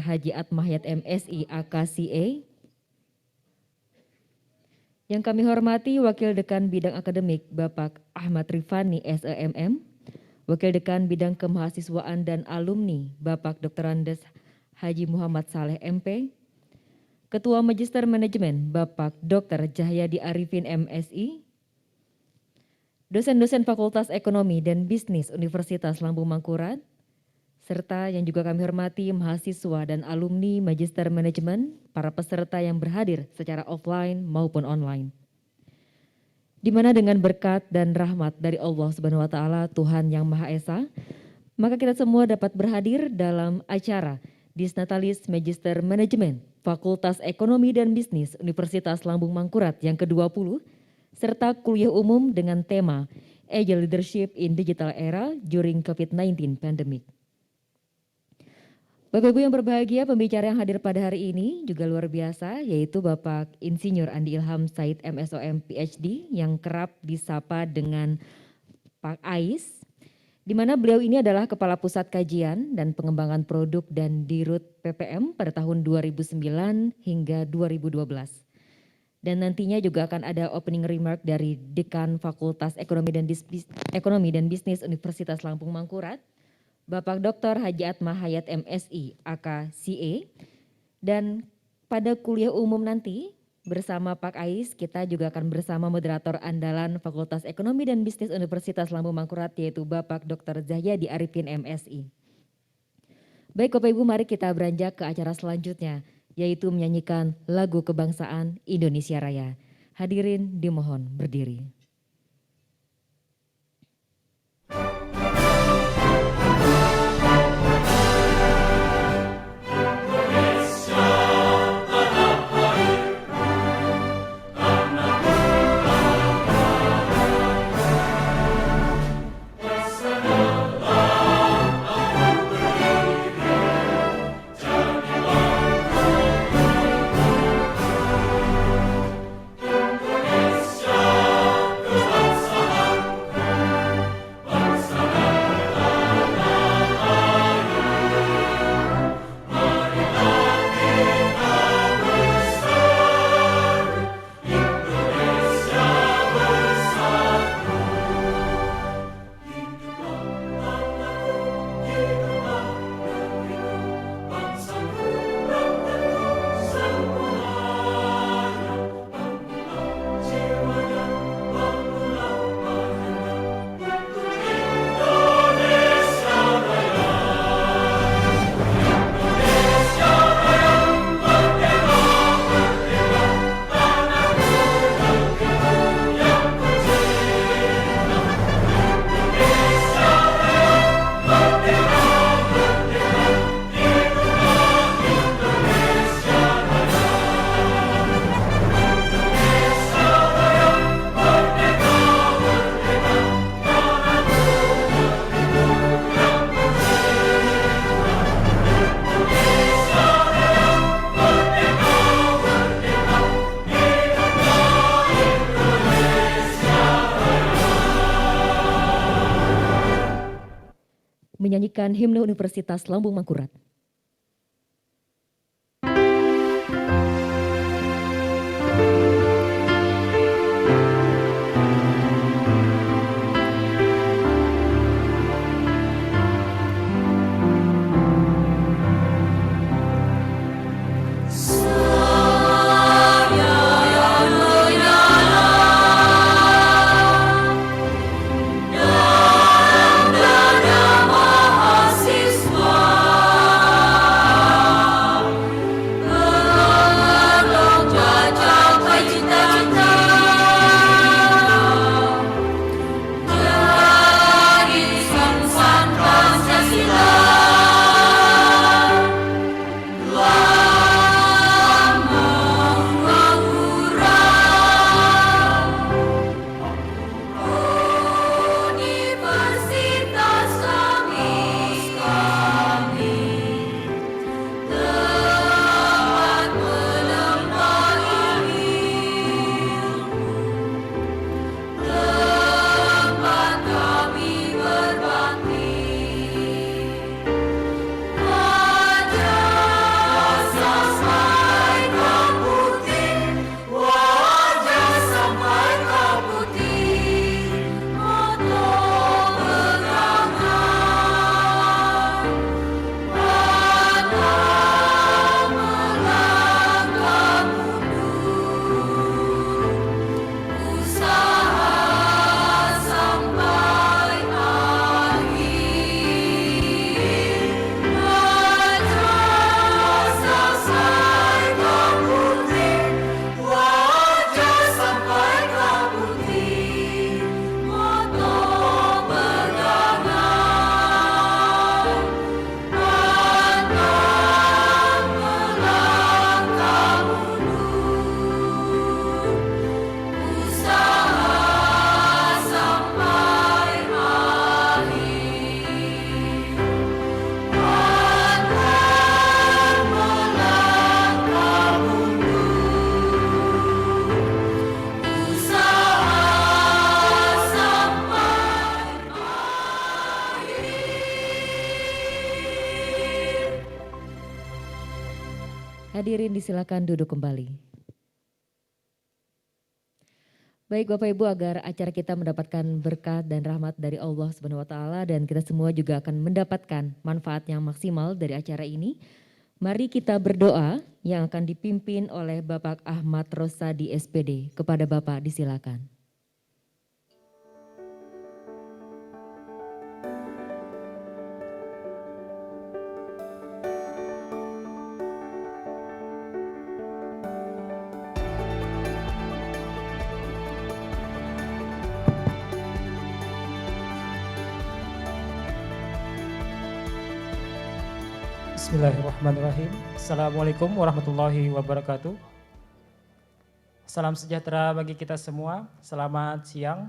Haji Atmahayat MSI AKCA. Yang kami hormati Wakil Dekan Bidang Akademik Bapak Ahmad Rifani SEMM, Wakil Dekan Bidang Kemahasiswaan dan Alumni Bapak Dr. Andes Haji Muhammad Saleh MP, Ketua Magister Manajemen Bapak Dr. Cahyadi Arifin MSI, dosen-dosen Fakultas Ekonomi dan Bisnis Universitas Lambung Mangkurat, serta yang juga kami hormati mahasiswa dan alumni Magister Manajemen, para peserta yang berhadir secara offline maupun online. Di mana dengan berkat dan rahmat dari Allah Subhanahu wa taala, Tuhan yang Maha Esa, maka kita semua dapat berhadir dalam acara Disnatalis Magister Manajemen Fakultas Ekonomi dan Bisnis Universitas Lambung Mangkurat yang ke-20, serta kuliah umum dengan tema Agile Leadership in Digital Era During COVID-19 Pandemic. Bapak Ibu yang berbahagia, pembicara yang hadir pada hari ini juga luar biasa, yaitu Bapak Insinyur Andi Ilham Said MSOM PhD yang kerap disapa dengan Pak Ais, di mana beliau ini adalah Kepala Pusat Kajian dan Pengembangan Produk dan Dirut PPM pada tahun 2009 hingga 2012. Dan nantinya juga akan ada opening remark dari Dekan Fakultas Ekonomi dan Bisnis Universitas Lampung Mangkurat, Bapak Dr. Haji Atmahayat MSI AKCA, dan pada kuliah umum nanti bersama Pak Ais kita juga akan bersama moderator andalan Fakultas Ekonomi dan Bisnis Universitas Lambung Mangkurat yaitu Bapak Dr. Cahyadi Arifin MSI. Baik Bapak Ibu, mari kita beranjak ke acara selanjutnya yaitu menyanyikan lagu kebangsaan Indonesia Raya. Hadirin dimohon berdiri. Menyanyikan himne Universitas Lambung Mangkurat. Mahasiswa Hadirin disilakan duduk kembali. Baik Bapak Ibu, agar acara kita mendapatkan berkat dan rahmat dari Allah Subhanahu wa taala dan kita semua juga akan mendapatkan manfaat yang maksimal dari acara ini. Mari kita berdoa yang akan dipimpin oleh Bapak Ahmad Rosadi SPD. Kepada Bapak disilakan. Bismillahirrahmanirrahim. Assalamualaikum warahmatullahi wabarakatuh. Salam sejahtera bagi kita semua. Selamat siang.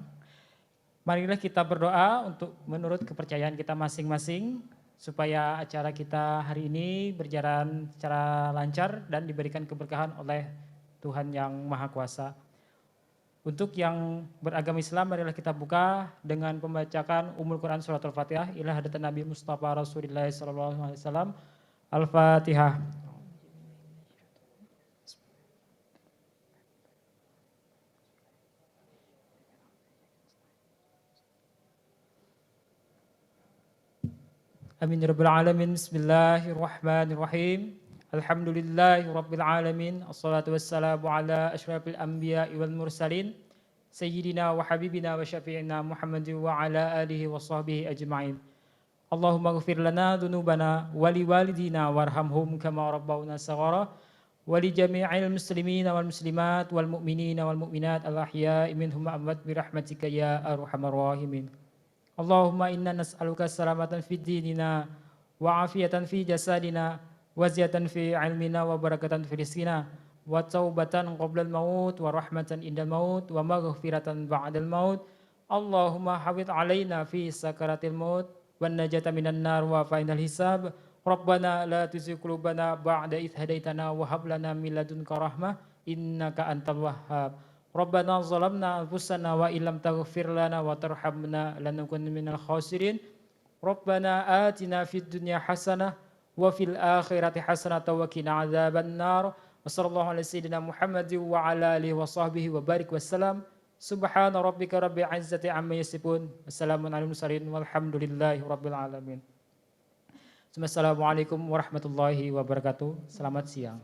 Marilah kita berdoa untuk menurut kepercayaan kita masing-masing supaya acara kita hari ini berjalan secara lancar dan diberikan keberkahan oleh Tuhan yang Maha Kuasa. Untuk yang beragama Islam, marilah kita buka dengan pembacaan Ummul Quran Surat Al-Fatihah ila hadrat Nabi Mustafa Rasulullah SAW. Al-Fatihah. Amin ya rabbal alamin. Bismillahirrahmanirrahim. Alhamdulillahi rabbil alamin. Assalatu wassalamu ala asyrafil anbiya'i wal mursalin. Sayyidina wa habibina wa syafi'ina Muhammadin wa ala alihi wa sahbihi ajma'in. Allahumma ghafir lana dhunubana wali walidina warhamhum kama rabbawna saghara wali jami'il muslimin wal muslimat wal mu'minin wal mu'minat al ahya'i minhum amwat bi rahmatika ya arhamar rahimin. Allahumma inna nas'aluka salamatan fi dinina wa afiyatan fi jasadina wa ziyatan fi ilmina wa barakatan fi rizqina wa taubatan qabla al-maut wa rahmatan indal maut wa maghfiratan ba'dal maut. Allahumma hafidh alaina fi sakaratil maut wan najata minan nar wa fainal hisab. Rabbana la tuzigh qulubana ba'da idh hadaitana wa hab lana min ladunka rahmah innaka antal wahhab. Rabbana zalamna anfusana wa illam taghfir lana wa tarhamna lanakunanna minal khasirin. Rabbana atina fid dunya hasanah wa fil akhirati hasanah wa qina adzaban nar. Wa sallallahu ala sayyidina Muhammadin wa ala alihi wa sahbihi wa barik wassalam. Subhana rabbika rabbil izzati amma yasifun. Wassalamun alal mursalin walhamdulillahi rabbil alamin. Assalamualaikum warahmatullahi wabarakatuh. Selamat siang.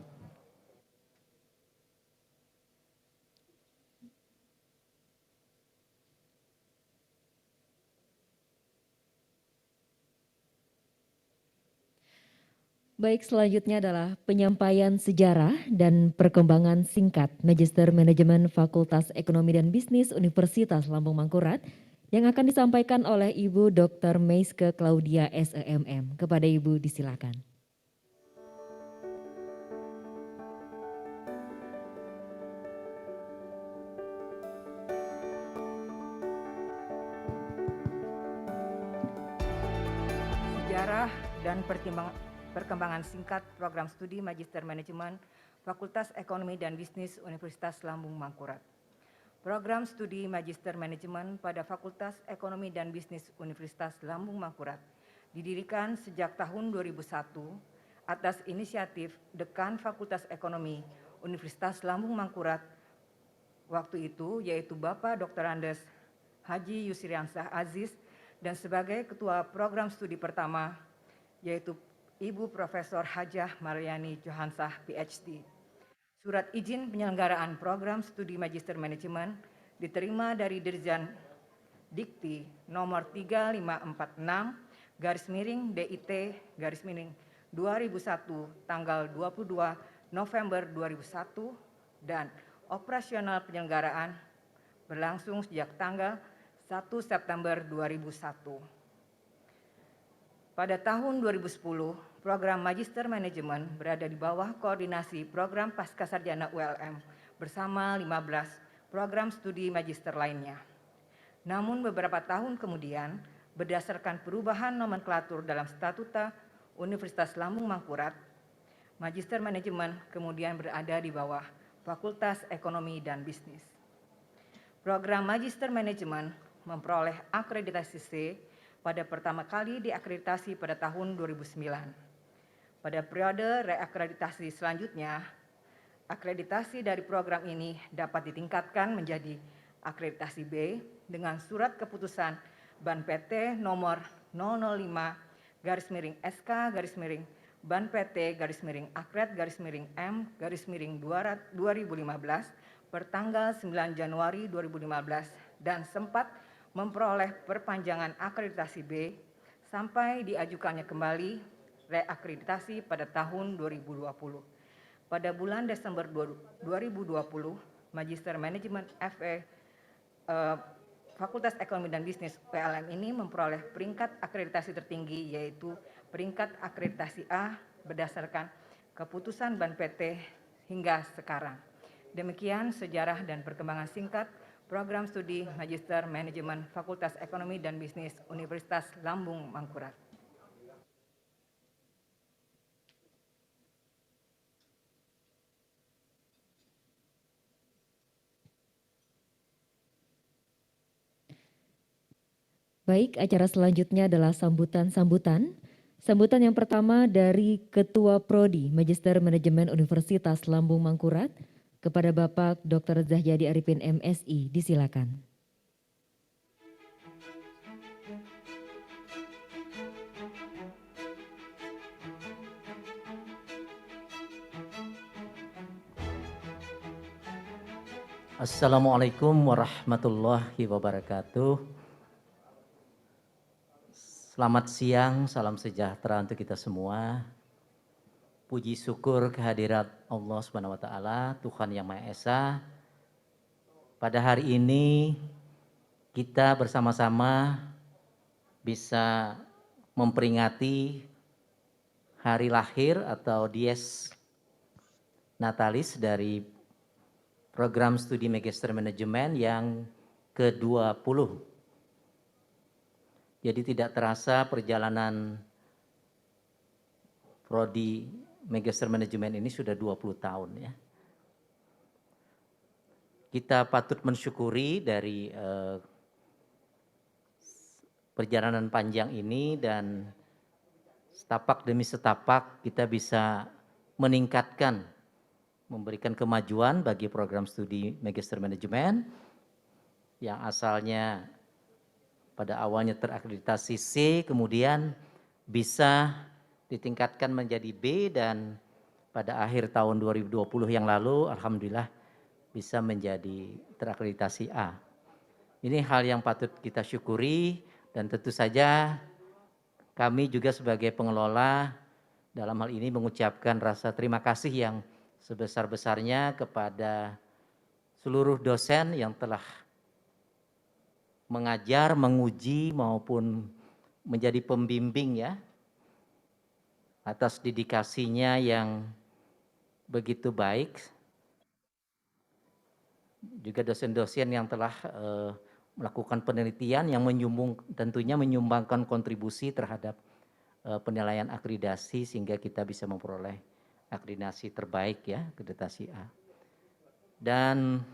Baik, selanjutnya adalah penyampaian sejarah dan perkembangan singkat Magister Manajemen Fakultas Ekonomi dan Bisnis Universitas Lambung Mangkurat yang akan disampaikan oleh Ibu Dr. Meiske Claudia SEMM. Kepada Ibu disilakan. Sejarah dan perkembangan singkat program studi Magister Manajemen Fakultas Ekonomi dan Bisnis Universitas Lambung Mangkurat. Program studi Magister Manajemen pada Fakultas Ekonomi dan Bisnis Universitas Lambung Mangkurat didirikan sejak tahun 2001 atas inisiatif Dekan Fakultas Ekonomi Universitas Lambung Mangkurat waktu itu, yaitu Bapak Dr. Andes Haji Yusriansah Aziz, dan sebagai Ketua Program Studi pertama, yaitu Ibu Profesor Hajah Mariani Johansah PhD. Surat izin penyelenggaraan program studi Magister Manajemen diterima dari Dirjen Dikti nomor 3546-DIT-2001 tanggal 22 November 2001 dan operasional penyelenggaraan berlangsung sejak tanggal 1 September 2001. Pada tahun 2010, program Magister Manajemen berada di bawah koordinasi program Pascasarjana ULM bersama 15 program studi magister lainnya. Namun beberapa tahun kemudian, berdasarkan perubahan nomenklatur dalam statuta Universitas Lambung Mangkurat, Magister Manajemen kemudian berada di bawah Fakultas Ekonomi dan Bisnis. Program Magister Manajemen memperoleh akreditasi C pada pertama kali diakreditasi pada tahun 2009. Pada periode reakreditasi selanjutnya, akreditasi dari program ini dapat ditingkatkan menjadi akreditasi B dengan surat keputusan Ban PT nomor 005/SK/, Ban PT /Akred/M/2015 pertanggal 9 Januari 2015 dan sempat memperoleh perpanjangan akreditasi B sampai diajukannya kembali reakreditasi pada tahun 2020. Pada bulan Desember 2020, Magister Manajemen FE Fakultas Ekonomi dan Bisnis PLM ini memperoleh peringkat akreditasi tertinggi, yaitu peringkat akreditasi A berdasarkan keputusan Ban PT hingga sekarang. Demikian sejarah dan perkembangan singkat program studi Magister Manajemen Fakultas Ekonomi dan Bisnis Universitas Lambung Mangkurat. Baik, acara selanjutnya adalah sambutan-sambutan. Sambutan yang pertama dari Ketua Prodi Magister Manajemen Universitas Lambung Mangkurat kepada Bapak Dr. Zahyadi Arifin MSI, disilakan. Assalamualaikum warahmatullahi wabarakatuh. Selamat siang, salam sejahtera untuk kita semua. Puji syukur kehadirat Allah Subhanahu wa taala, Tuhan Yang Maha Esa. Pada hari ini kita bersama-sama bisa memperingati hari lahir atau dies natalis dari program studi Magister Manajemen yang ke-20. Jadi tidak terasa perjalanan Prodi Magister Manajemen ini sudah 20 tahun ya. Kita patut mensyukuri dari perjalanan panjang ini dan setapak demi setapak kita bisa meningkatkan, memberikan kemajuan bagi program studi Magister Manajemen yang asalnya pada awalnya terakreditasi C, kemudian bisa ditingkatkan menjadi B dan pada akhir tahun 2020 yang lalu alhamdulillah bisa menjadi terakreditasi A. Ini hal yang patut kita syukuri dan tentu saja kami juga sebagai pengelola dalam hal ini mengucapkan rasa terima kasih yang sebesar-besarnya kepada seluruh dosen yang telah mengajar, menguji maupun menjadi pembimbing ya atas dedikasinya yang begitu baik. Juga dosen-dosen yang telah melakukan penelitian yang tentunya menyumbangkan kontribusi terhadap penilaian akreditasi sehingga kita bisa memperoleh akreditasi terbaik ya, akreditasi A. Dan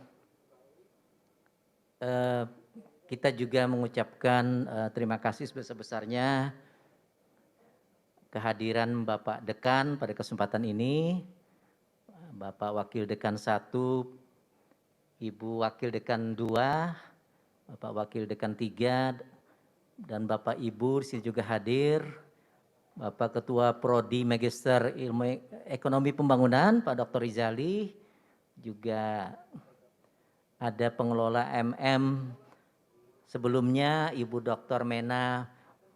kita juga mengucapkan terima kasih sebesar-besarnya kehadiran Bapak Dekan pada kesempatan ini, Bapak Wakil Dekan 1, Ibu Wakil Dekan 2, Bapak Wakil Dekan 3, dan Bapak Ibu di sini juga hadir, Bapak Ketua Prodi Magister Ilmu Ekonomi Pembangunan, Pak Dr. Rizali, juga ada pengelola MM sebelumnya Ibu Dr. Mena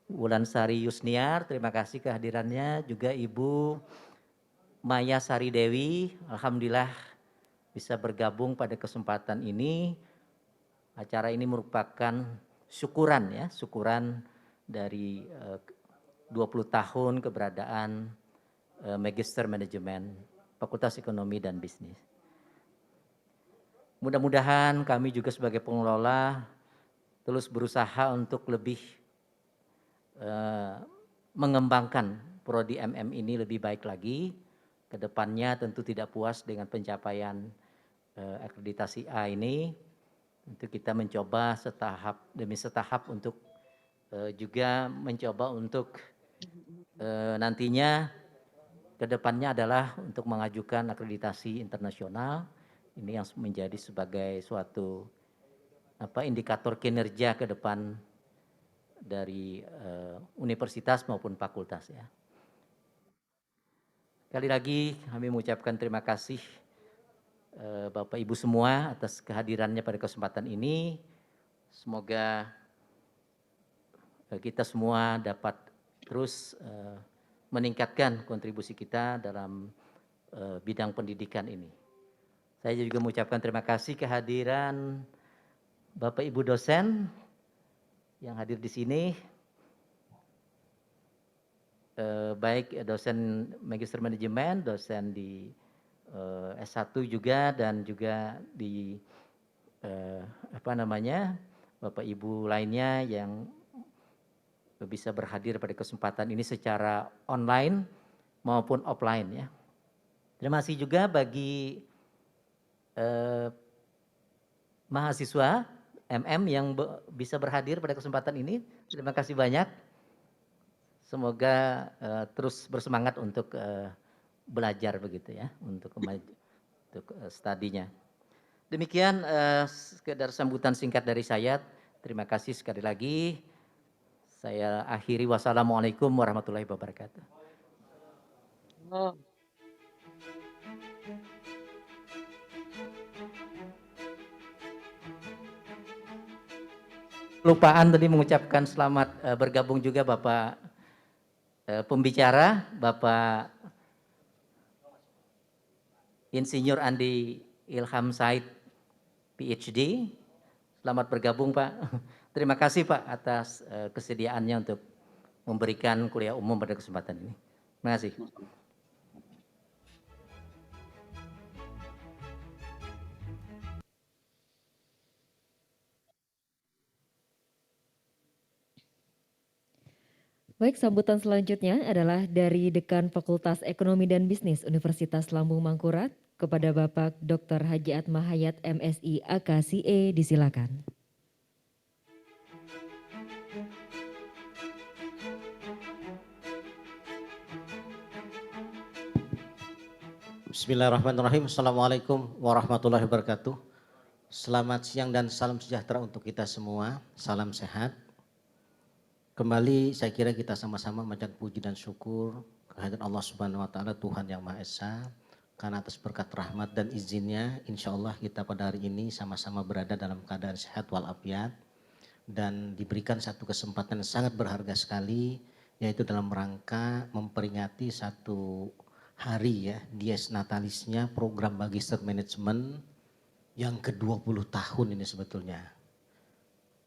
Wulansari Yusniar, terima kasih kehadirannya. Juga Ibu Maya Sari Dewi, alhamdulillah bisa bergabung pada kesempatan ini. Acara ini merupakan syukuran ya, syukuran dari 20 tahun keberadaan Magister Manajemen Fakultas Ekonomi dan Bisnis. Mudah-mudahan kami juga sebagai pengelola terus berusaha untuk lebih mengembangkan Prodi MM ini lebih baik lagi. Kedepannya tentu tidak puas dengan pencapaian akreditasi A ini. Tentu kita mencoba setahap demi setahap untuk juga mencoba untuk nantinya kedepannya adalah untuk mengajukan akreditasi internasional. Ini yang menjadi sebagai suatu indikator kinerja ke depan dari universitas maupun fakultas ya. Sekali lagi kami mengucapkan terima kasih Bapak Ibu semua atas kehadirannya pada kesempatan ini. Semoga kita semua dapat terus meningkatkan kontribusi kita dalam bidang pendidikan ini. Saya juga mengucapkan terima kasih kehadiran Bapak Ibu dosen yang hadir di sini, baik dosen Magister Manajemen, dosen di S1 juga, dan juga di Bapak Ibu lainnya yang bisa berhadir pada kesempatan ini secara online maupun offline ya. Terima kasih juga bagi mahasiswa MM yang bisa berhadir pada kesempatan ini. Terima kasih banyak. Semoga terus bersemangat untuk belajar begitu ya, untuk studinya. Demikian sekedar sambutan singkat dari saya. Terima kasih sekali lagi. Saya akhiri, wassalamualaikum warahmatullahi wabarakatuh. Lupaan tadi mengucapkan selamat bergabung juga Bapak pembicara, Bapak Insinyur Andi Ilham Said, PhD. Selamat bergabung Pak. Terima kasih Pak atas kesediaannya untuk memberikan kuliah umum pada kesempatan ini. Terima kasih. Baik, sambutan selanjutnya adalah dari Dekan Fakultas Ekonomi dan Bisnis Universitas Lambung Mangkurat kepada Bapak Dr. Haji Atma Hayat MSI AKCE, disilakan. Bismillahirrahmanirrahim. Assalamualaikum warahmatullahi wabarakatuh. Selamat siang dan salam sejahtera untuk kita semua. Salam sehat. Kembali saya kira kita sama-sama mengucapkan puji dan syukur kehadirat Allah Subhanahu wa taala, Tuhan yang Maha Esa, karena atas berkat rahmat dan izinnya insya Allah kita pada hari ini sama-sama berada dalam keadaan sehat walafiat dan diberikan satu kesempatan yang sangat berharga sekali, yaitu dalam rangka memperingati satu hari ya, dies natalisnya program Magister Manajemen yang ke-20 tahun ini sebetulnya.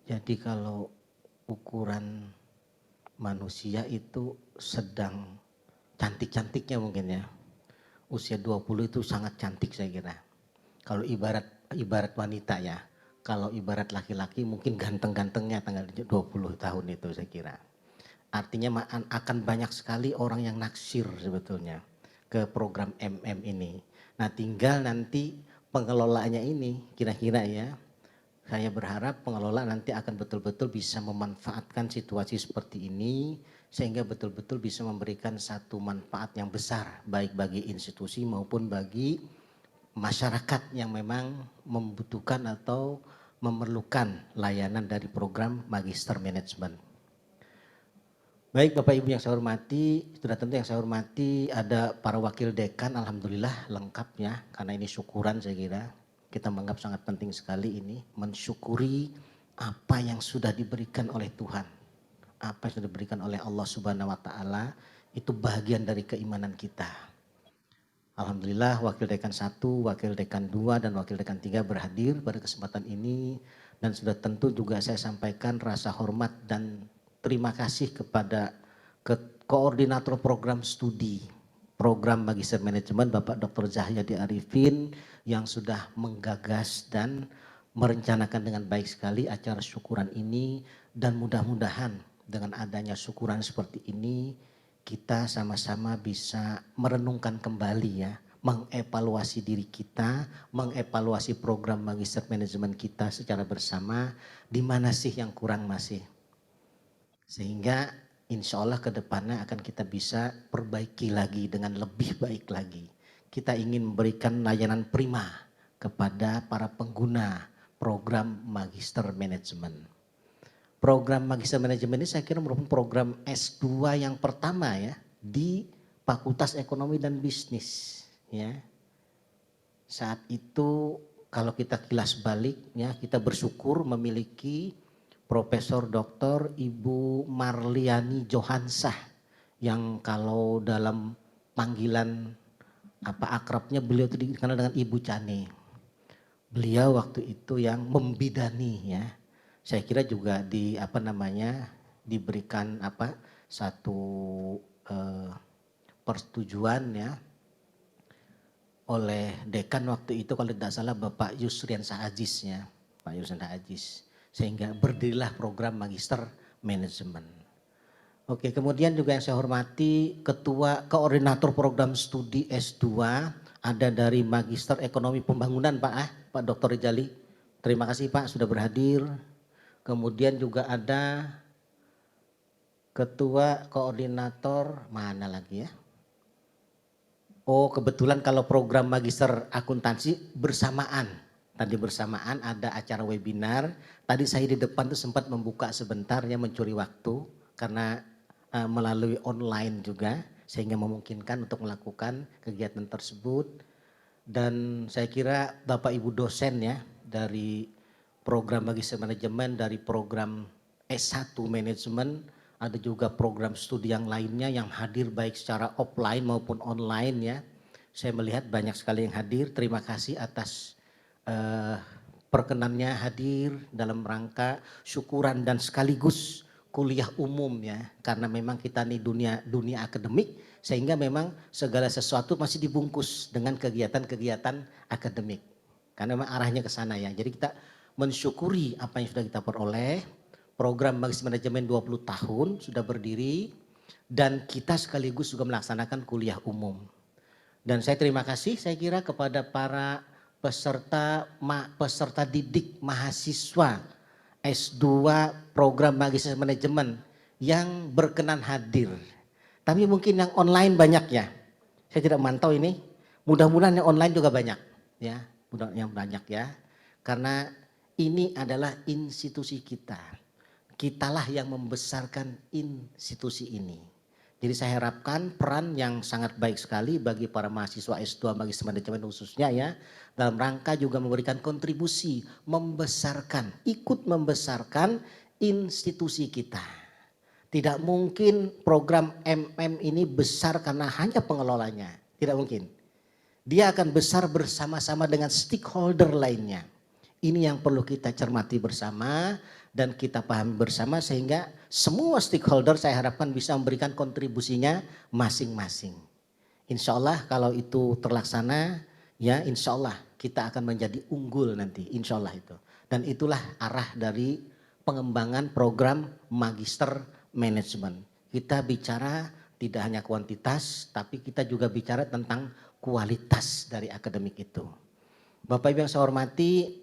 Jadi kalau ukuran manusia itu sedang cantik-cantiknya mungkin ya. Usia 20 itu sangat cantik saya kira. Kalau ibarat wanita ya. Kalau ibarat laki-laki mungkin ganteng-gantengnya tanggal 20 tahun itu saya kira. Artinya akan banyak sekali orang yang naksir sebetulnya ke program MM ini. Nah tinggal nanti pengelolaannya ini kira-kira ya. Saya berharap pengelola nanti akan betul-betul bisa memanfaatkan situasi seperti ini sehingga betul-betul bisa memberikan satu manfaat yang besar baik bagi institusi maupun bagi masyarakat yang memang membutuhkan atau memerlukan layanan dari program Magister Management. Baik Bapak Ibu yang saya hormati, sudah tentu yang saya hormati ada para wakil dekan, alhamdulillah lengkap ya, karena ini syukuran saya kira. Kita menganggap sangat penting sekali ini, mensyukuri apa yang sudah diberikan oleh Tuhan. Apa yang sudah diberikan oleh Allah Subhanahu wa taala, itu bagian dari keimanan kita. Alhamdulillah wakil dekan 1, wakil dekan 2, dan wakil dekan 3 berhadir pada kesempatan ini. Dan sudah tentu juga saya sampaikan rasa hormat dan terima kasih kepada koordinator program studi program Magister Manajemen Bapak Dr. Zahyadi Arifin yang sudah menggagas dan merencanakan dengan baik sekali acara syukuran ini, dan mudah-mudahan dengan adanya syukuran seperti ini kita sama-sama bisa merenungkan kembali ya, mengevaluasi diri kita, mengevaluasi program Magister Manajemen kita secara bersama, di mana sih yang kurang masih. Sehingga insya Allah ke depannya akan kita bisa perbaiki lagi dengan lebih baik lagi. Kita ingin memberikan layanan prima kepada para pengguna program Magister Manajemen. Program Magister Manajemen ini saya kira merupakan program S2 yang pertama ya di Fakultas Ekonomi dan Bisnis ya. Saat itu kalau kita kilas balik ya, kita bersyukur memiliki Profesor Dr. Ibu Marliani Johansah yang kalau dalam panggilan akrabnya beliau itu dikenal dengan Ibu Cane. Beliau waktu itu yang membidani ya. Saya kira juga diberikan satu persetujuan ya oleh dekan waktu itu kalau tidak salah Bapak Yusriansah Aziz ya, Pak Yusriansah Aziz, sehingga berdirilah program Magister Manajemen. Oke, kemudian juga yang saya hormati Ketua Koordinator Program Studi S2 ada dari Magister Ekonomi Pembangunan Pak Dr. Rijali. Terima kasih Pak sudah berhadir. Kemudian juga ada Ketua Koordinator mana lagi ya? Oh kebetulan kalau program Magister Akuntansi bersamaan. Tadi bersamaan ada acara webinar. Tadi saya di depan tuh sempat membuka sebentar ya mencuri waktu. Karena melalui online juga. Sehingga memungkinkan untuk melakukan kegiatan tersebut. Dan saya kira Bapak Ibu dosen ya dari program Magister Manajemen, dari program S1 Manajemen, ada juga program studi yang lainnya yang hadir baik secara offline maupun online ya. Saya melihat banyak sekali yang hadir, terima kasih atas perkenannya hadir dalam rangka syukuran dan sekaligus kuliah umum ya. Karena memang kita nih dunia akademik sehingga memang segala sesuatu masih dibungkus dengan kegiatan-kegiatan akademik. Karena memang arahnya ke sana ya, jadi kita mensyukuri apa yang sudah kita peroleh. Program Magister Manajemen 20 tahun sudah berdiri dan kita sekaligus juga melaksanakan kuliah umum. Dan saya terima kasih saya kira kepada para peserta didik mahasiswa S2 program Magister Manajemen yang berkenan hadir. Tapi mungkin yang online banyak ya. Saya tidak memantau ini. Mudah-mudahan yang online juga banyak ya. Mudah-mudahan banyak ya. Karena ini adalah institusi kita. Kitalah yang membesarkan institusi ini. Jadi saya harapkan peran yang sangat baik sekali bagi para mahasiswa S2 Magister Manajemen khususnya ya. Dalam rangka juga memberikan kontribusi, ikut membesarkan institusi kita. Tidak mungkin program MM ini besar karena hanya pengelolanya. Tidak mungkin. Dia akan besar bersama-sama dengan stakeholder lainnya. Ini yang perlu kita cermati bersama dan kita pahami bersama sehingga semua stakeholder saya harapkan bisa memberikan kontribusinya masing-masing. Insya Allah kalau itu terlaksana ya insya Allah kita akan menjadi unggul nanti insya Allah itu. Dan itulah arah dari pengembangan program Magister Manajemen. Kita bicara tidak hanya kuantitas tapi kita juga bicara tentang kualitas dari akademik itu. Bapak Ibu yang saya hormati,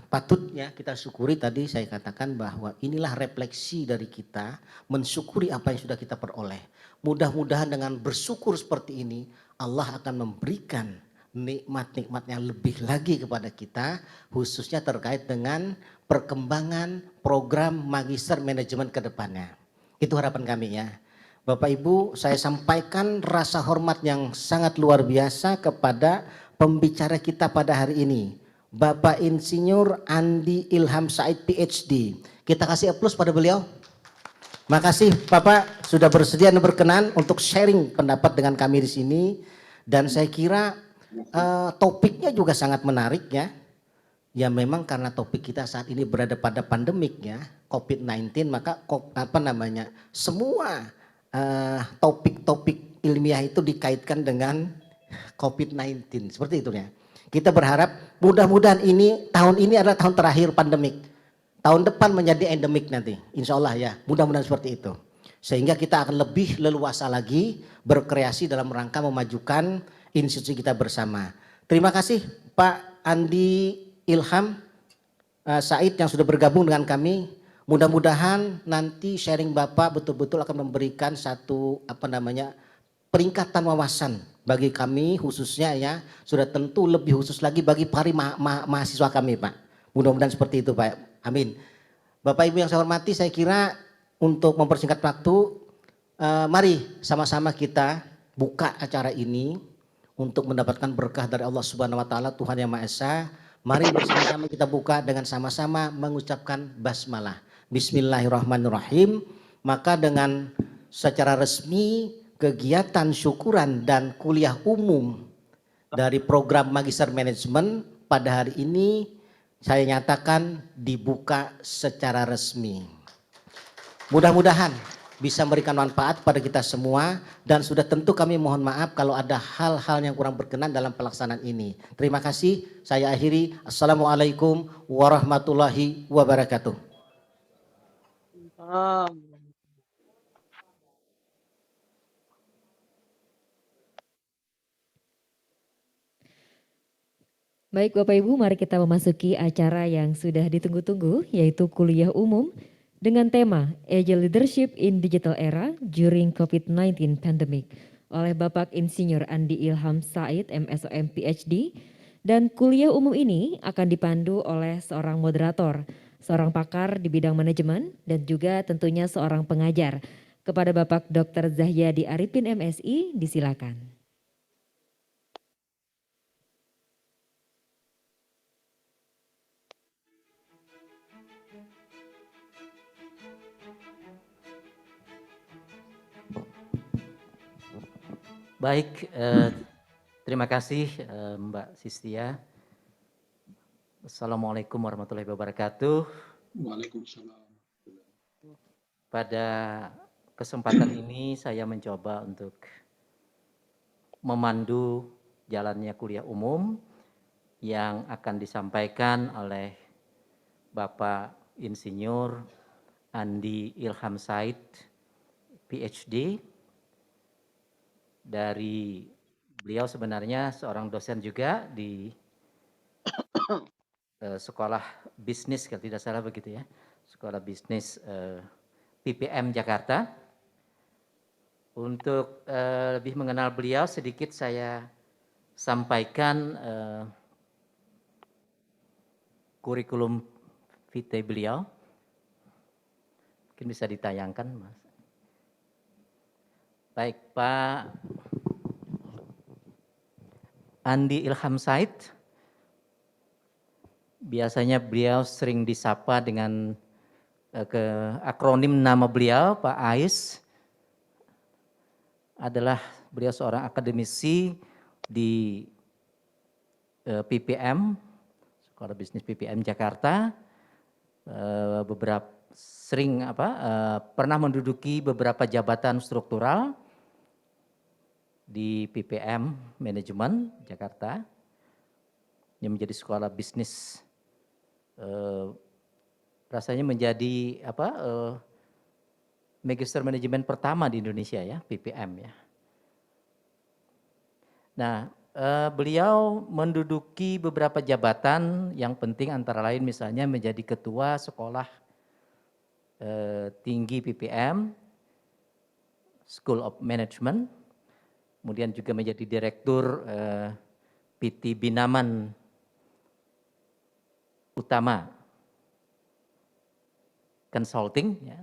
patutnya kita syukuri tadi saya katakan bahwa inilah refleksi dari kita mensyukuri apa yang sudah kita peroleh. Mudah-mudahan dengan bersyukur seperti ini Allah akan memberikan nikmat-nikmat yang lebih lagi kepada kita khususnya terkait dengan perkembangan program Magister Manajemen ke depannya. Itu harapan kami ya. Bapak Ibu saya sampaikan rasa hormat yang sangat luar biasa kepada pembicara kita pada hari ini. Bapak Insinyur Andi Ilham Said PhD. Kita kasih aplaus pada beliau. Makasih Bapak sudah bersedia dan berkenan untuk sharing pendapat dengan kami di sini. Dan saya kira topiknya juga sangat menarik ya. Ya memang karena topik kita saat ini berada pada pandemik ya, COVID-19, maka semua topik-topik ilmiah itu dikaitkan dengan COVID-19. Seperti itu ya. Kita berharap mudah-mudahan tahun ini adalah tahun terakhir pandemik. Tahun depan menjadi endemik nanti. Insya Allah ya mudah-mudahan seperti itu. Sehingga kita akan lebih leluasa lagi berkreasi dalam rangka memajukan institusi kita bersama. Terima kasih Pak Andi Ilham Said yang sudah bergabung dengan kami. Mudah-mudahan nanti sharing Bapak betul-betul akan memberikan satu peningkatan wawasan bagi kami khususnya ya, sudah tentu lebih khusus lagi bagi para mahasiswa kami Pak. Mudah-mudahan seperti itu Pak. Amin. Bapak Ibu yang saya hormati, saya kira untuk mempersingkat waktu, mari sama-sama kita buka acara ini untuk mendapatkan berkah dari Allah Subhanahu wa taala, Tuhan Yang Maha Esa. Mari bersama-sama kita buka dengan sama-sama mengucapkan basmalah. Bismillahirrahmanirrahim. Maka dengan secara resmi kegiatan syukuran dan kuliah umum dari program Magister Manajemen pada hari ini saya nyatakan dibuka secara resmi. Mudah-mudahan bisa memberikan manfaat pada kita semua, dan sudah tentu kami mohon maaf kalau ada hal-hal yang kurang berkenan dalam pelaksanaan ini. Terima kasih, saya akhiri. Assalamualaikum warahmatullahi wabarakatuh. Baik Bapak Ibu, mari kita memasuki acara yang sudah ditunggu-tunggu, yaitu kuliah umum dengan tema Agile Leadership in Digital Era During COVID-19 Pandemic oleh Bapak Insinyur Andi Ilham Said, MSOM PhD. Dan kuliah umum ini akan dipandu oleh seorang moderator, seorang pakar di bidang manajemen, dan juga tentunya seorang pengajar. Kepada Bapak Dr. Zahyadi Arifin MSI, disilakan. Baik, terima kasih Mbak Sistia. Assalamualaikum warahmatullahi wabarakatuh. Waalaikumsalam. Pada kesempatan ini saya mencoba untuk memandu jalannya kuliah umum yang akan disampaikan oleh Bapak Insinyur Andi Ilham Said, PhD. Dari beliau sebenarnya seorang dosen juga di sekolah bisnis kalau tidak salah begitu ya, sekolah bisnis PPM Jakarta. Untuk lebih mengenal beliau sedikit saya sampaikan kurikulum vitae beliau. Mungkin bisa ditayangkan Mas. Baik, Pak Andi Ilham Said, biasanya beliau sering disapa dengan akronim nama beliau, Pak AIS. Adalah beliau seorang akademisi di PPM, Sekolah Bisnis PPM Jakarta, pernah menduduki beberapa jabatan struktural di PPM Manajemen Jakarta yang menjadi sekolah bisnis, rasanya menjadi Magister Manajemen pertama di Indonesia ya, PPM ya. Nah, beliau menduduki beberapa jabatan yang penting antara lain misalnya menjadi ketua sekolah tinggi PPM, School of Management, kemudian juga menjadi direktur PT Binaman Utama Consulting ya.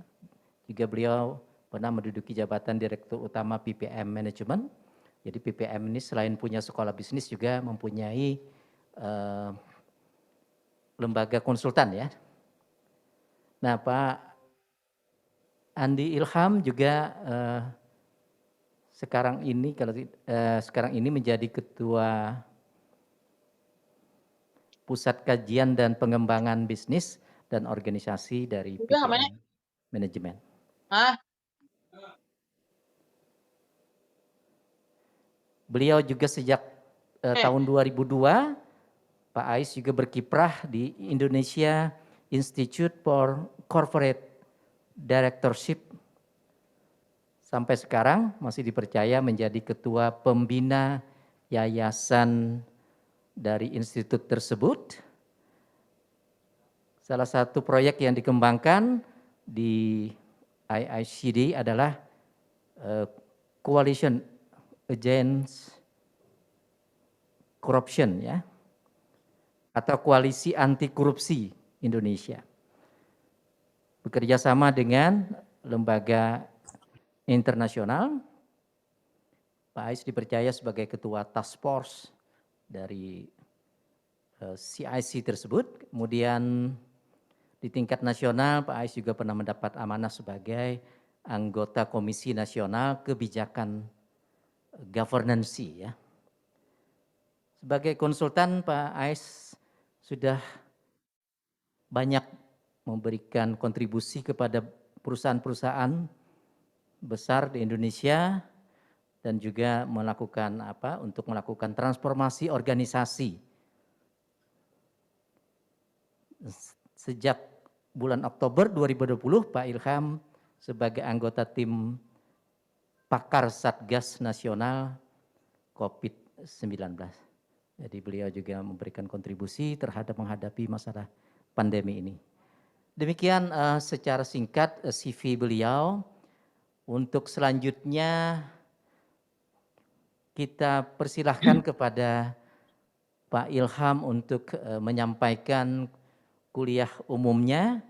Juga beliau pernah menduduki jabatan direktur utama PPM Management. Jadi PPM ini selain punya sekolah bisnis juga mempunyai lembaga konsultan ya. Nah, Pak Andi Ilham juga sekarang ini menjadi ketua Pusat Kajian dan Pengembangan Bisnis dan Organisasi dari PPM Manajemen. Beliau juga sejak tahun 2002, Pak Ais juga berkiprah di Indonesia Institute for Corporate Directorship. Sampai sekarang masih dipercaya menjadi ketua pembina yayasan dari institut tersebut. Salah satu proyek yang dikembangkan di IICD adalah Coalition Against Corruption, ya, atau Koalisi Anti Korupsi Indonesia. Bekerja sama dengan lembaga internasional, Pak Ais dipercaya sebagai ketua task force dari CIC tersebut. Kemudian di tingkat nasional, Pak Ais juga pernah mendapat amanah sebagai anggota Komisi Nasional Kebijakan Governance, ya. Sebagai konsultan, Pak Ais sudah banyak memberikan kontribusi kepada perusahaan-perusahaan besar di Indonesia dan juga melakukan untuk melakukan transformasi organisasi. Sejak bulan Oktober 2020, Pak Ilham sebagai anggota tim pakar Satgas Nasional COVID-19. Jadi beliau juga memberikan kontribusi terhadap menghadapi masalah pandemi ini. Demikian secara singkat CV beliau. Untuk selanjutnya kita persilahkan kepada Pak Ilham untuk menyampaikan kuliah umumnya.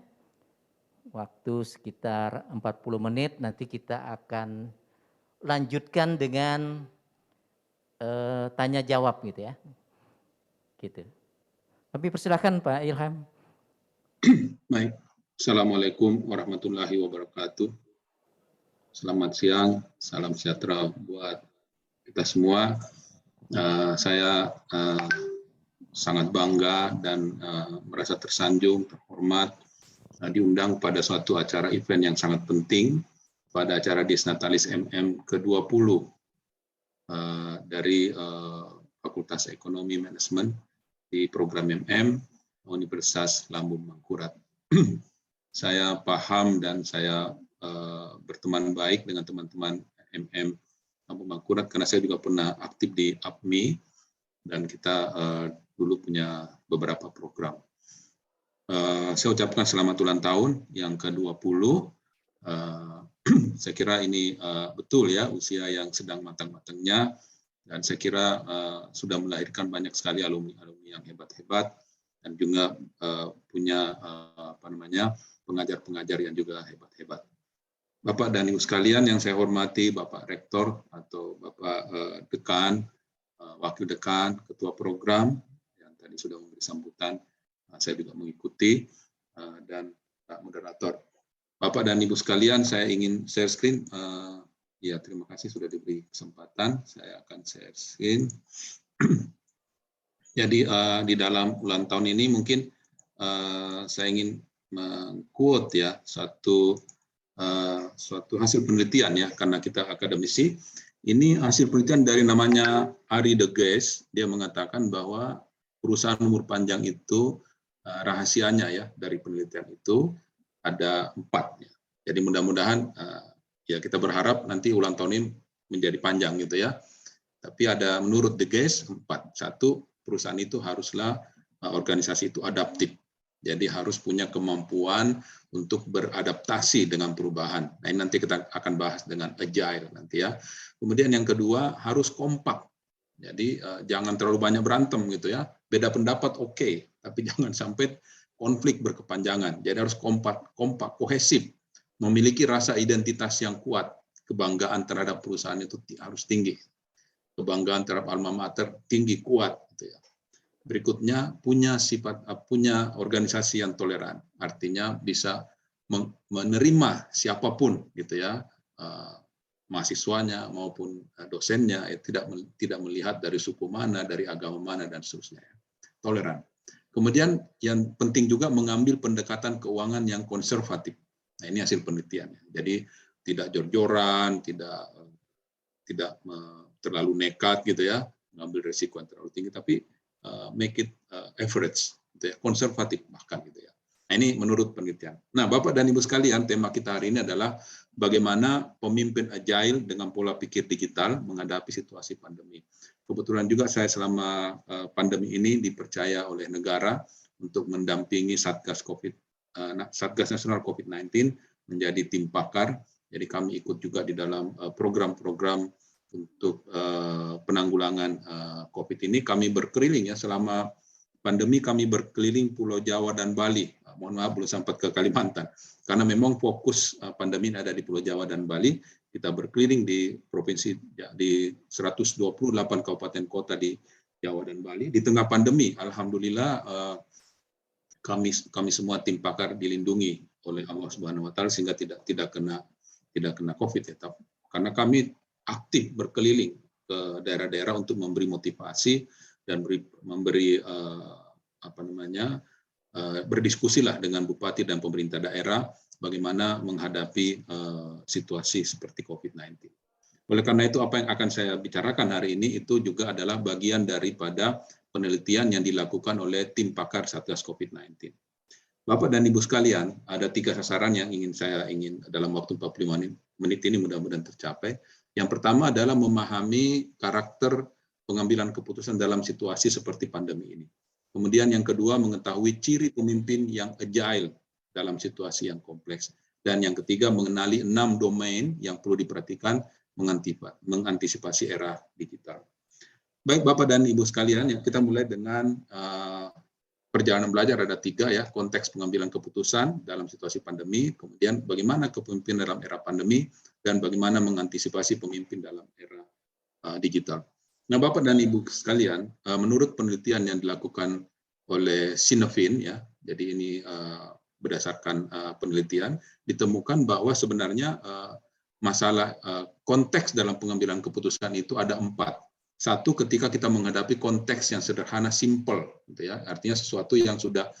Waktu sekitar 40 menit, nanti kita akan lanjutkan dengan tanya jawab gitu, ya. Gitu. Kami persilahkan Pak Ilham. Baik, Assalamualaikum warahmatullahi wabarakatuh. Selamat siang, salam sejahtera buat kita semua. Saya sangat bangga dan merasa tersanjung, terhormat diundang pada suatu acara event yang sangat penting, pada acara Disnatalis MM ke-20 dari Fakultas Ekonomi Manajemen di program MM Universitas Lambung Mangkurat. Saya paham dan saya berteman baik dengan teman-teman MM Lambung Mangkurat karena saya juga pernah aktif di APMI dan kita dulu punya beberapa program. Saya ucapkan selamat ulang tahun yang ke-20. Saya kira ini betul ya, usia yang sedang matang-matangnya, dan saya kira sudah melahirkan banyak sekali alumni-alumni yang hebat-hebat dan juga punya pengajar-pengajar yang juga hebat-hebat. Bapak dan Ibu sekalian yang saya hormati, Bapak Rektor atau Bapak Dekan, Wakil Dekan, Ketua Program yang tadi sudah memberi sambutan, saya juga mengikuti, dan Pak Moderator. Bapak dan Ibu sekalian, saya ingin share screen. Ya, terima kasih sudah diberi kesempatan. Saya akan share screen. Jadi di dalam ulang tahun ini mungkin saya ingin meng-quote ya suatu hasil penelitian ya, karena kita akademisi. Ini hasil penelitian dari namanya Arie de Geus. Dia mengatakan bahwa perusahaan umur panjang itu rahasianya ya dari penelitian itu ada 4. Ya. Jadi mudah-mudahan ya kita berharap nanti ulang tahun ini menjadi panjang gitu ya. Tapi ada menurut de Geus 4. 1, perusahaan itu haruslah organisasi itu adaptif. Jadi harus punya kemampuan untuk beradaptasi dengan perubahan. Nah, ini nanti kita akan bahas dengan agile nanti ya. Kemudian yang kedua harus kompak. Jadi jangan terlalu banyak berantem gitu ya. Beda pendapat oke, tapi jangan sampai konflik berkepanjangan. Jadi harus kompak, kohesif, memiliki rasa identitas yang kuat. Kebanggaan terhadap perusahaan itu harus tinggi. Kebanggaan terhadap alma mater tinggi, kuat gitu ya. Berikutnya punya organisasi yang toleran, artinya bisa menerima siapapun gitu ya, mahasiswanya maupun dosennya, tidak melihat dari suku mana, dari agama mana dan seterusnya. Toleran. Kemudian yang penting juga mengambil pendekatan keuangan yang konservatif. Nah, ini hasil penelitiannya. Jadi tidak jor-joran, tidak terlalu nekat gitu ya, mengambil risiko yang terlalu tinggi, tapi make it average, gitu ya, konservatif bahkan gitu ya. Nah, ini menurut penelitian. Nah, Bapak dan Ibu sekalian, tema kita hari ini adalah bagaimana pemimpin agile dengan pola pikir digital menghadapi situasi pandemi. Kebetulan juga saya selama pandemi ini dipercaya oleh negara untuk mendampingi Satgas COVID Satgas Nasional COVID-19 menjadi tim pakar. Jadi kami ikut juga di dalam program-program untuk penanggulangan COVID ini. Kami berkeliling ya selama pandemi, kami berkeliling Pulau Jawa dan Bali. Mohon maaf belum sempat ke Kalimantan karena memang fokus pandemi ada di Pulau Jawa dan Bali. Kita berkeliling di provinsi di 128 kabupaten kota di Jawa dan Bali. Di tengah pandemi, alhamdulillah kami semua tim pakar dilindungi oleh Allah Subhanahu wa taala sehingga tidak kena COVID ya. Karena kami aktif berkeliling ke daerah-daerah untuk memberi motivasi dan memberi berdiskusilah dengan bupati dan pemerintah daerah bagaimana menghadapi situasi seperti COVID-19. Oleh karena itu apa yang akan saya bicarakan hari ini itu juga adalah bagian daripada penelitian yang dilakukan oleh tim pakar Satgas COVID-19. Bapak dan Ibu sekalian, ada 3 sasaran yang saya ingin dalam waktu 45 menit ini mudah-mudahan tercapai. Yang pertama adalah memahami karakter pengambilan keputusan dalam situasi seperti pandemi ini. Kemudian yang kedua, mengetahui ciri pemimpin yang agile dalam situasi yang kompleks. Dan yang ketiga, mengenali 6 domain yang perlu diperhatikan mengantisipasi era digital. Baik Bapak dan Ibu sekalian, kita mulai dengan perjalanan belajar ada 3 ya, konteks pengambilan keputusan dalam situasi pandemi, kemudian bagaimana kepemimpinan dalam era pandemi, dan bagaimana mengantisipasi pemimpin dalam era digital. Nah Bapak dan Ibu sekalian, menurut penelitian yang dilakukan oleh Sinefin ya, jadi ini berdasarkan penelitian, ditemukan bahwa sebenarnya masalah konteks dalam pengambilan keputusan itu ada 4. Satu, ketika kita menghadapi konteks yang sederhana, simple, gitu ya, artinya sesuatu yang sudah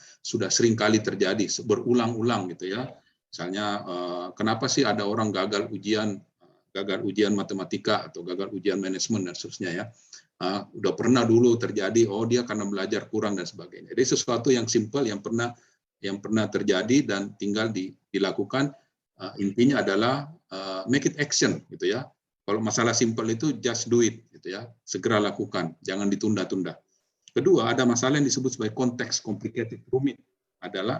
sering kali terjadi, berulang-ulang, gitu ya. Misalnya, kenapa sih ada orang gagal ujian matematika atau gagal ujian manajemen dan seterusnya ya. Udah pernah dulu terjadi, oh dia karena belajar kurang dan sebagainya. Jadi sesuatu yang simple yang pernah terjadi dan tinggal dilakukan. Intinya adalah make it action gitu ya. Kalau masalah simple itu just do it gitu ya. Segera lakukan, jangan ditunda-tunda. Kedua, ada masalah yang disebut sebagai konteks complicated, rumit.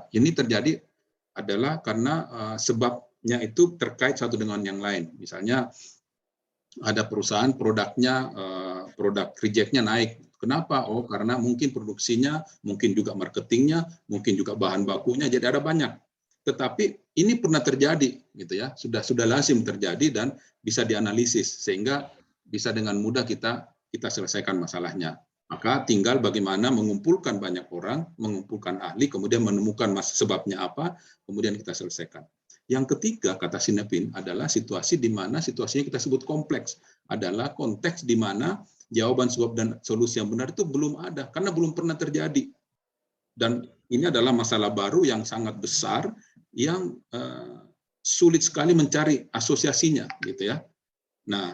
Ini terjadi adalah karena sebabnya itu terkait satu dengan yang lain. Misalnya ada perusahaan produk reject-nya naik. Kenapa? Oh, karena mungkin produksinya, mungkin juga marketingnya, mungkin juga bahan bakunya, jadi ada banyak. Tetapi ini pernah terjadi, gitu ya, sudah lazim terjadi dan bisa dianalisis sehingga bisa dengan mudah kita selesaikan masalahnya. Maka tinggal bagaimana mengumpulkan banyak orang, mengumpulkan ahli, kemudian menemukan sebabnya apa, kemudian kita selesaikan. Yang ketiga, kata Sinepin, adalah situasi di mana situasinya kita sebut kompleks, adalah konteks di mana jawaban sebab dan solusi yang benar itu belum ada karena belum pernah terjadi. Dan ini adalah masalah baru yang sangat besar yang sulit sekali mencari asosiasinya, gitu ya. Nah,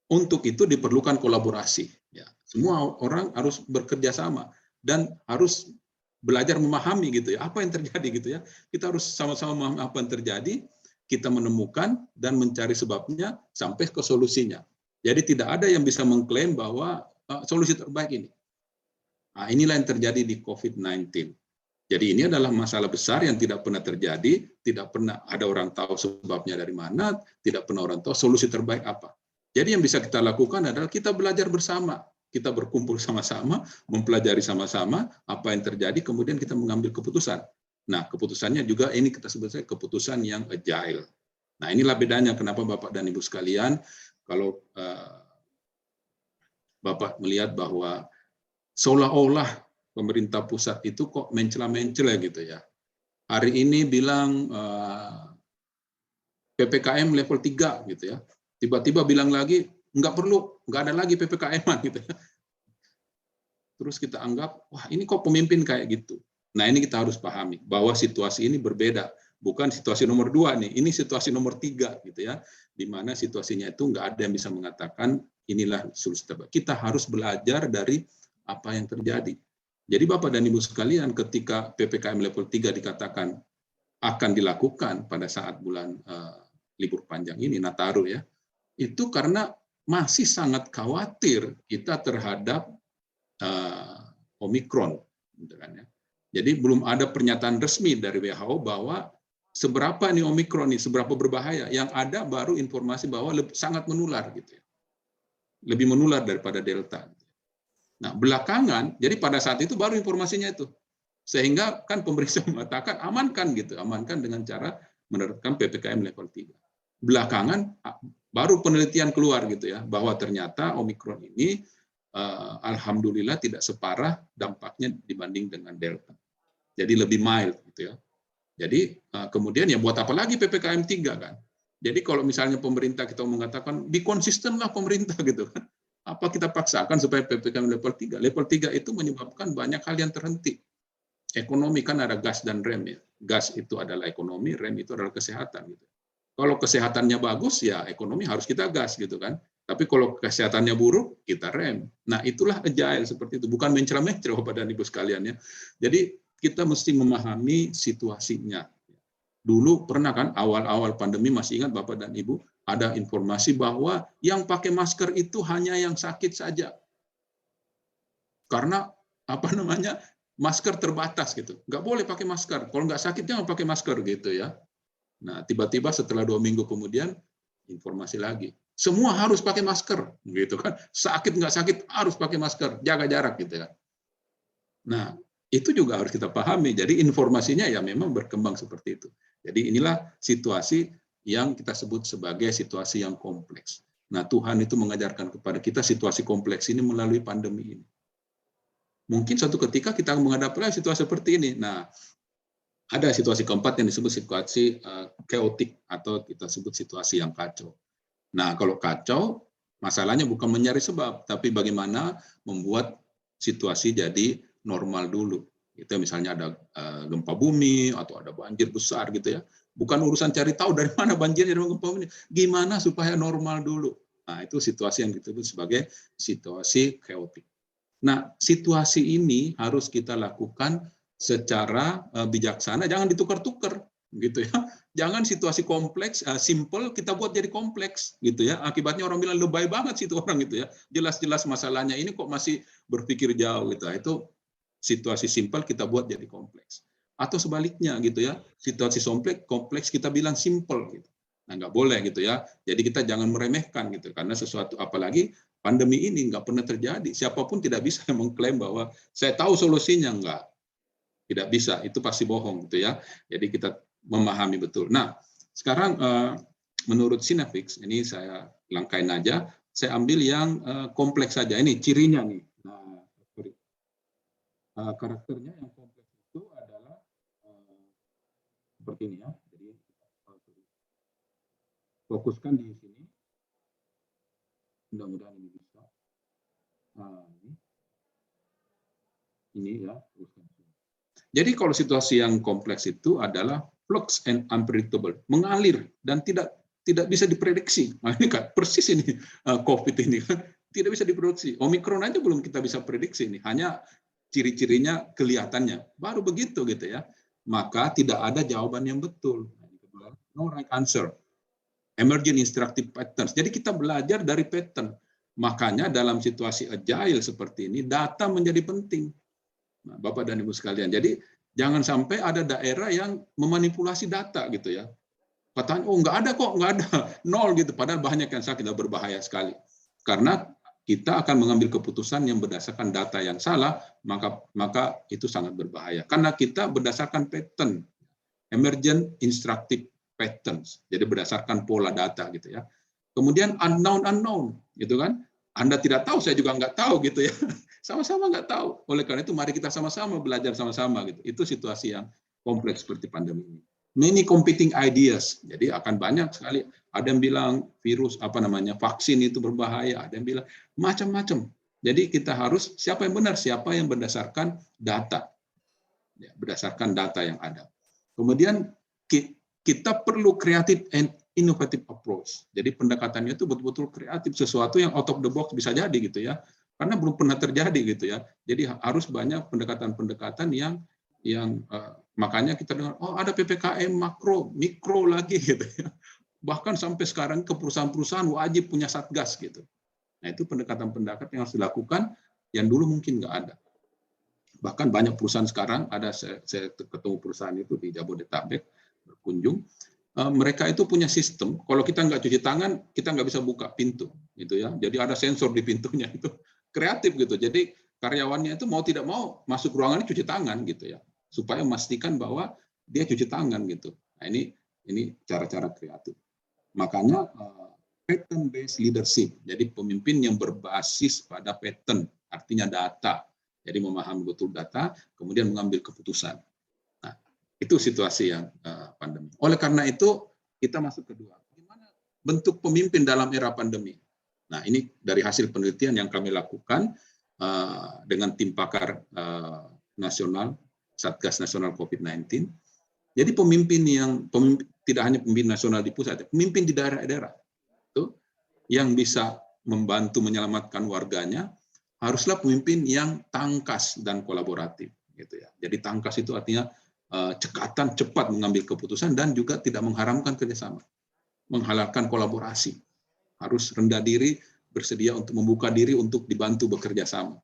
untuk itu diperlukan kolaborasi. Ya. Semua orang harus bekerja sama dan harus belajar memahami gitu ya apa yang terjadi gitu ya. Kita harus sama-sama memahami apa yang terjadi, kita menemukan dan mencari sebabnya sampai ke solusinya. Jadi tidak ada yang bisa mengklaim bahwa solusi terbaik ini. Nah, inilah yang terjadi di COVID-19. Jadi ini adalah masalah besar yang tidak pernah terjadi, tidak pernah ada orang tahu sebabnya dari mana, tidak pernah orang tahu solusi terbaik apa. Jadi yang bisa kita lakukan adalah kita belajar bersama, kita berkumpul sama-sama, mempelajari sama-sama apa yang terjadi, kemudian kita mengambil keputusan. Nah, keputusannya juga ini kita sebut saja keputusan yang agile. Nah, inilah bedanya kenapa Bapak dan Ibu sekalian, kalau Bapak melihat bahwa seolah-olah pemerintah pusat itu kok mencela-mencela gitu ya. Hari ini bilang PPKM level 3 gitu ya. Tiba-tiba bilang lagi nggak perlu, nggak ada lagi PPKM-an gitu ya. Terus kita anggap, wah ini kok pemimpin kayak gitu. Nah ini kita harus pahami bahwa situasi ini berbeda. Bukan situasi nomor 2 nih, ini situasi nomor 3 gitu ya. Di mana situasinya itu nggak ada yang bisa mengatakan inilah solusi terbaik. Kita harus belajar dari apa yang terjadi. Jadi Bapak dan Ibu sekalian, ketika PPKM level 3 dikatakan akan dilakukan pada saat bulan libur panjang ini, Nataru ya, itu karena masih sangat khawatir kita terhadap Omikron. Gitu kan, ya. Jadi belum ada pernyataan resmi dari WHO bahwa seberapa nih Omikron nih, seberapa berbahaya. Yang ada baru informasi bahwa sangat menular gitu ya. Lebih menular daripada Delta. Nah, belakangan, jadi pada saat itu baru informasinya itu. Sehingga kan pemerintah mengatakan amankan gitu, amankan dengan cara menerapkan PPKM level 3. Belakangan baru penelitian keluar gitu ya, bahwa ternyata Omikron ini alhamdulillah tidak separah dampaknya dibanding dengan Delta. Jadi lebih mild gitu ya. Jadi kemudian ya buat apa lagi PPKM 3 kan? Jadi kalau misalnya pemerintah kita mengatakan dikonsistenlah pemerintah gitu kan. Apa kita paksakan supaya PPKM level 3? Level 3 itu menyebabkan banyak hal yang terhenti. Ekonomi kan ada gas dan rem ya. Gas itu adalah ekonomi, rem itu adalah kesehatan gitu. Kalau kesehatannya bagus ya ekonomi harus kita gas gitu kan. Tapi kalau kesehatannya buruk kita rem. Nah, itulah agile seperti itu, bukan mencela-mencela Bapak dan Ibu sekalian ya. Jadi kita mesti memahami situasinya. Dulu pernah kan awal-awal pandemi, masih ingat Bapak dan Ibu, ada informasi bahwa yang pakai masker itu hanya yang sakit saja. Karena apa namanya? Masker terbatas gitu. Nggak boleh pakai masker. Kalau nggak sakit jangan pakai masker gitu ya. Nah, tiba-tiba setelah 2 minggu kemudian informasi lagi. Semua harus pakai masker gitu kan. Sakit nggak sakit harus pakai masker, jaga jarak gitu ya. Nah, itu juga harus kita pahami. Jadi informasinya ya memang berkembang seperti itu. Jadi inilah situasi yang kita sebut sebagai situasi yang kompleks. Nah, Tuhan itu mengajarkan kepada kita situasi kompleks ini melalui pandemi ini. Mungkin suatu ketika kita menghadapi situasi seperti ini. Nah, ada situasi keempat yang disebut situasi chaotic atau kita sebut situasi yang kacau. Nah, kalau kacau, masalahnya bukan mencari sebab, tapi bagaimana membuat situasi jadi normal dulu. Itu misalnya ada gempa bumi atau ada banjir besar gitu ya. Bukan urusan cari tahu dari mana banjirnya dan gempa bumi. Gimana supaya normal dulu. Nah, itu situasi yang disebut sebagai situasi chaotic. Nah, situasi ini harus kita lakukan secara bijaksana, jangan ditukar-tukar gitu ya. Jangan situasi kompleks, simple kita buat jadi kompleks gitu ya. Akibatnya orang bilang lebay banget sih itu orang gitu ya. Jelas-jelas masalahnya ini kok masih berpikir jauh gitu. Itu situasi simple kita buat jadi kompleks. Atau sebaliknya gitu ya. Situasi kompleks kita bilang simple gitu. Nah, nggak boleh gitu ya. Jadi kita jangan meremehkan gitu karena sesuatu apalagi pandemi ini nggak pernah terjadi. Siapapun tidak bisa mengklaim bahwa saya tahu solusinya, enggak. Tidak bisa, itu pasti bohong gitu ya. Jadi kita memahami betul. Nah, sekarang menurut Sinafix, ini saya langkain aja, saya ambil yang kompleks saja. Ini cirinya nih. Nah, karakternya yang kompleks itu adalah seperti ini ya. Jadi fokuskan di sini. Mudah-mudahan ini bisa. Nah, ini ya. Jadi kalau situasi yang kompleks itu adalah flux and unpredictable, mengalir dan tidak bisa diprediksi. Nah, ini kan persis ini COVID ini kan tidak bisa diprediksi. Omikron aja belum kita bisa prediksi ini, hanya ciri-cirinya kelihatannya. Baru begitu gitu ya. Maka tidak ada jawaban yang betul. No right answer. Emergent instructive patterns. Jadi kita belajar dari pattern. Makanya dalam situasi agile seperti ini, data menjadi penting. Nah, Bapak dan Ibu sekalian, jadi jangan sampai ada daerah yang memanipulasi data gitu ya. Katanya, oh nggak ada kok, nggak ada, nol gitu. Padahal banyak yang sakit dan berbahaya sekali. Karena kita akan mengambil keputusan yang berdasarkan data yang salah, maka itu sangat berbahaya. Karena kita berdasarkan pattern, emergent instructive patterns. Jadi berdasarkan pola data gitu ya. Kemudian unknown gitu kan. Anda tidak tahu, saya juga nggak tahu gitu ya. Sama-sama nggak tahu. Oleh karena itu mari kita sama-sama belajar sama-sama gitu. Itu situasi yang kompleks seperti pandemi ini. Many competing ideas. Jadi akan banyak sekali. Ada yang bilang virus vaksin itu berbahaya. Ada yang bilang macam-macam. Jadi kita harus siapa yang benar, siapa yang berdasarkan data. Ya, berdasarkan data yang ada. Kemudian kita perlu creative and innovative approach. Jadi pendekatannya itu betul-betul kreatif, sesuatu yang out of the box bisa jadi gitu ya. Karena belum pernah terjadi gitu ya. Jadi harus banyak pendekatan-pendekatan yang makanya kita dengar oh ada PPKM makro, mikro lagi gitu ya. Bahkan sampai sekarang ke perusahaan-perusahaan wajib punya satgas gitu. Nah, itu pendekatan-pendekatan yang harus dilakukan yang dulu mungkin nggak ada. Bahkan banyak perusahaan sekarang, saya ketemu perusahaan itu di Jabodetabek, berkunjung, mereka itu punya sistem, kalau kita nggak cuci tangan, kita nggak bisa buka pintu, gitu ya. Jadi ada sensor di pintunya, itu kreatif gitu. Jadi karyawannya itu mau tidak mau masuk ruangan ini cuci tangan, gitu ya, supaya memastikan bahwa dia cuci tangan, gitu. Nah ini cara-cara kreatif. Makanya pattern based leadership, jadi pemimpin yang berbasis pada pattern, artinya data. Jadi memahami betul data, kemudian mengambil keputusan. Nah, itu situasi yang pandemi. Oleh karena itu, kita masuk kedua. Gimana bentuk pemimpin dalam era pandemi? Nah, ini dari hasil penelitian yang kami lakukan dengan tim pakar nasional, Satgas Nasional COVID-19. Jadi pemimpin tidak hanya pemimpin nasional di pusat, pemimpin di daerah-daerah itu yang bisa membantu menyelamatkan warganya, haruslah pemimpin yang tangkas dan kolaboratif, gitu ya. Jadi tangkas itu artinya cekatan, cepat mengambil keputusan dan juga tidak mengharamkan kerjasama, menghalalkan kolaborasi, harus rendah diri, bersedia untuk membuka diri untuk dibantu bekerja sama.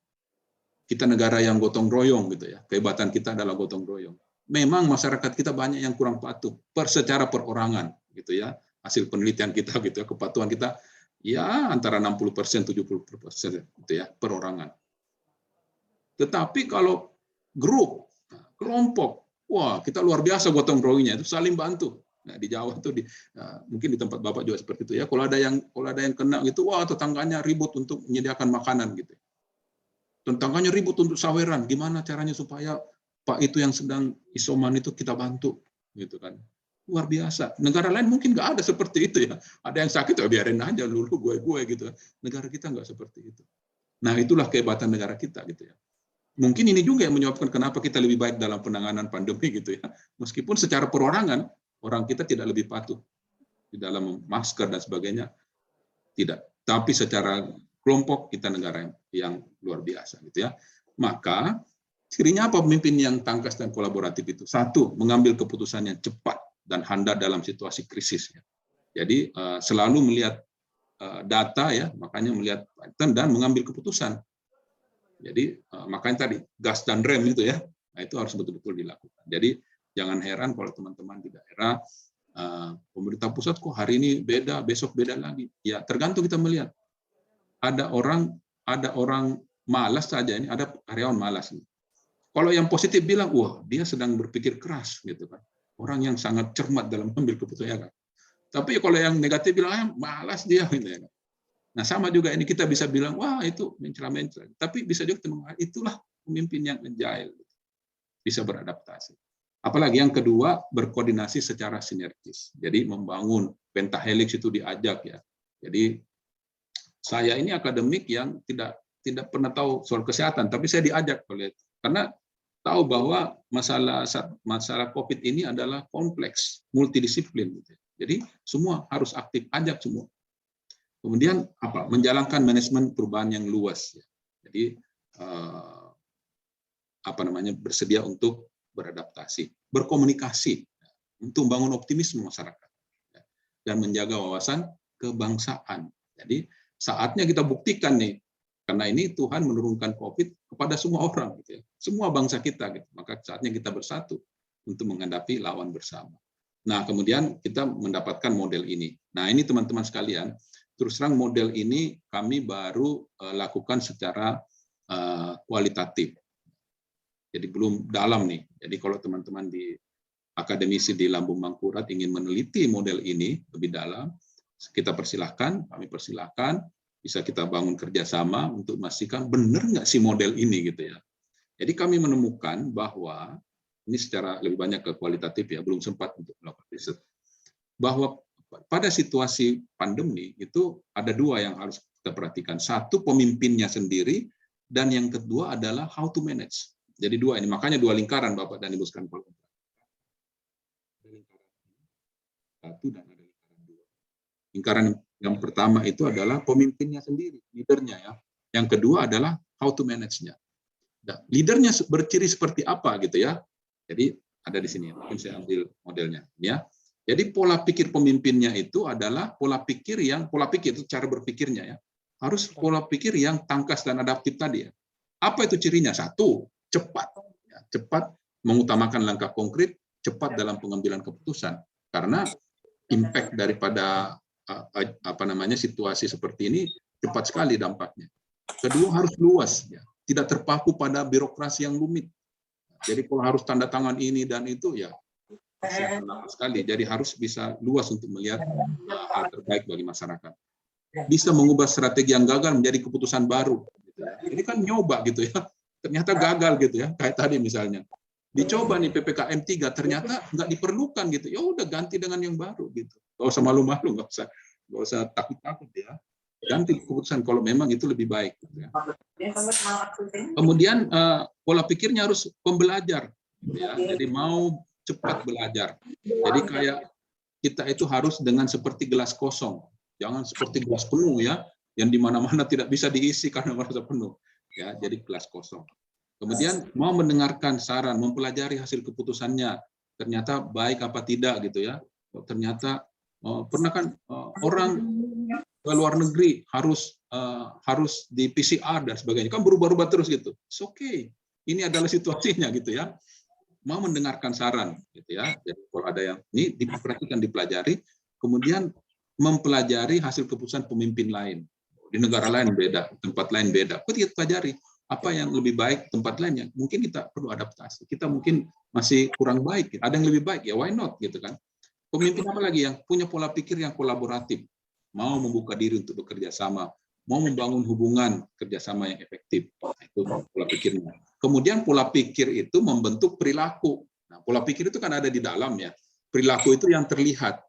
Kita negara yang gotong royong, gitu ya. Kehebatan kita adalah gotong royong. Memang masyarakat kita banyak yang kurang patuh, secara perorangan, gitu ya. Hasil penelitian kita, gitu ya, kepatuhan kita ya antara 60%, 70% gitu ya, perorangan. Tetapi kalau grup, kelompok, wah kita luar biasa gotong royongnya, itu saling bantu. Nah, di Jawa itu mungkin di tempat Bapak juga seperti itu ya. Kalau ada yang kena gitu, wah tetangganya ribut untuk menyediakan makanan gitu. Tetangganya ribut untuk saweran, gimana caranya supaya Pak itu yang sedang isoman itu kita bantu gitu kan. Luar biasa. Negara lain mungkin nggak ada seperti itu ya. Ada yang sakit, ya biarin aja dulu gue gitu. Negara kita nggak seperti itu. Nah itulah kehebatan negara kita gitu ya. Mungkin ini juga yang menyebabkan kenapa kita lebih baik dalam penanganan pandemi gitu ya. Meskipun secara perorangan orang kita tidak lebih patuh di dalam masker dan sebagainya, tidak. Tapi secara kelompok kita negara yang luar biasa gitu ya. Maka cirinya apa pemimpin yang tangkas dan kolaboratif itu? Satu, mengambil keputusan yang cepat dan handal dalam situasi krisis. Jadi selalu melihat data ya, makanya melihat pattern dan mengambil keputusan. Jadi makanya tadi gas dan rem itu ya, nah itu harus betul-betul dilakukan. Jadi jangan heran kalau teman-teman di daerah pemerintah pusat kok hari ini beda, besok beda lagi. Ya tergantung kita melihat. Ada orang malas saja ini, ada karyawan malas. Kalau yang positif bilang, wah dia sedang berpikir keras gitu kan. Orang yang sangat cermat dalam mengambil keputusan ya kan. Tapi kalau yang negatif bilang malas dia gitu ya. Nah sama juga ini kita bisa bilang wah itu mencela-mencela. Tapi bisa juga itulah pemimpin yang agile, bisa beradaptasi. Apalagi yang kedua berkoordinasi secara sinergis. Jadi membangun pentahelix itu diajak ya. Jadi saya ini akademik yang tidak pernah tahu soal kesehatan, tapi saya diajak karena tahu bahwa masalah COVID ini adalah kompleks, multidisiplin. Jadi semua harus aktif, ajak semua. Kemudian apa? Menjalankan manajemen perubahan yang luas. Jadi bersedia untuk beradaptasi, berkomunikasi untuk membangun optimisme masyarakat dan menjaga wawasan kebangsaan. Jadi saatnya kita buktikan nih. Karena ini Tuhan menurunkan COVID kepada semua orang, gitu ya. Semua bangsa kita, gitu. Maka saatnya kita bersatu untuk menghadapi lawan bersama. Nah, kemudian kita mendapatkan model ini. Nah, ini teman-teman sekalian, terus terang model ini kami baru lakukan secara kualitatif. Jadi belum dalam nih. Jadi kalau teman-teman di akademisi di Lambung Mangkurat ingin meneliti model ini lebih dalam, kita persilahkan, kami persilahkan. Bisa kita bangun kerjasama untuk memastikan benar nggak sih model ini gitu ya. Jadi kami menemukan bahwa ini secara lebih banyak ke kualitatif ya, belum sempat untuk melakukan riset, bahwa pada situasi pandemi itu ada dua yang harus kita perhatikan. Satu pemimpinnya sendiri dan yang kedua adalah how to manage. Jadi dua ini, makanya dua lingkaran Bapak dan Ibu sekalian. Ada lingkaran satu dan ada lingkaran dua. Lingkaran yang pertama itu adalah pemimpinnya sendiri, leadernya ya. Yang kedua adalah how to manage-nya. Nah, leadernya berciri seperti apa gitu ya. Jadi ada di sini, mungkin saya ambil modelnya ya. Jadi pola pikir pemimpinnya itu adalah pola pikir itu cara berpikirnya ya. Harus pola pikir yang tangkas dan adaptif tadi ya. Apa itu cirinya? Satu, cepat, ya, cepat mengutamakan langkah konkret, cepat dalam pengambilan keputusan, karena impact daripada situasi seperti ini cepat sekali dampaknya. Kedua, harus luas, ya, tidak terpaku pada birokrasi yang rumit. Jadi kalau harus tanda tangan ini dan itu, ya sekali. Jadi harus bisa luas untuk melihat hal terbaik bagi masyarakat. Bisa mengubah strategi yang gagal menjadi keputusan baru. Ini kan nyoba gitu ya, ternyata gagal gitu ya, kayak tadi misalnya. Dicoba nih PPKM 3, ternyata nggak diperlukan gitu. Ya udah ganti dengan yang baru gitu. Nggak usah malu-malu, nggak usah takut-takut ya. Ganti keputusan kalau memang itu lebih baik. Gitu ya. Kemudian pola pikirnya harus pembelajar. Gitu ya. Jadi mau cepat belajar. Jadi kayak kita itu harus dengan seperti gelas kosong. Jangan seperti gelas penuh ya, yang di mana-mana tidak bisa diisi karena merasa penuh. Ya, jadi gelas kosong. Kemudian mau mendengarkan saran, mempelajari hasil keputusannya, ternyata baik apa tidak gitu ya. Ternyata pernah kan orang ke luar negeri harus di PCR dan sebagainya, kan berubah-ubah terus gitu. It's okay, ini adalah situasinya gitu ya. Mau mendengarkan saran gitu ya. Jadi kalau ada yang ini diperhatikan, dipelajari, kemudian mempelajari hasil keputusan pemimpin lain. Di negara lain beda, tempat lain beda. Kita pelajari apa yang lebih baik tempat lainnya. Mungkin kita perlu adaptasi. Kita mungkin masih kurang baik. Ada yang lebih baik, ya why not gitu kan. Pemimpin apa lagi yang punya pola pikir yang kolaboratif, mau membuka diri untuk bekerja sama, mau membangun hubungan kerjasama yang efektif. Itu pola pikirnya. Kemudian pola pikir itu membentuk perilaku. Nah, pola pikir itu kan ada di dalam ya. Perilaku itu yang terlihat,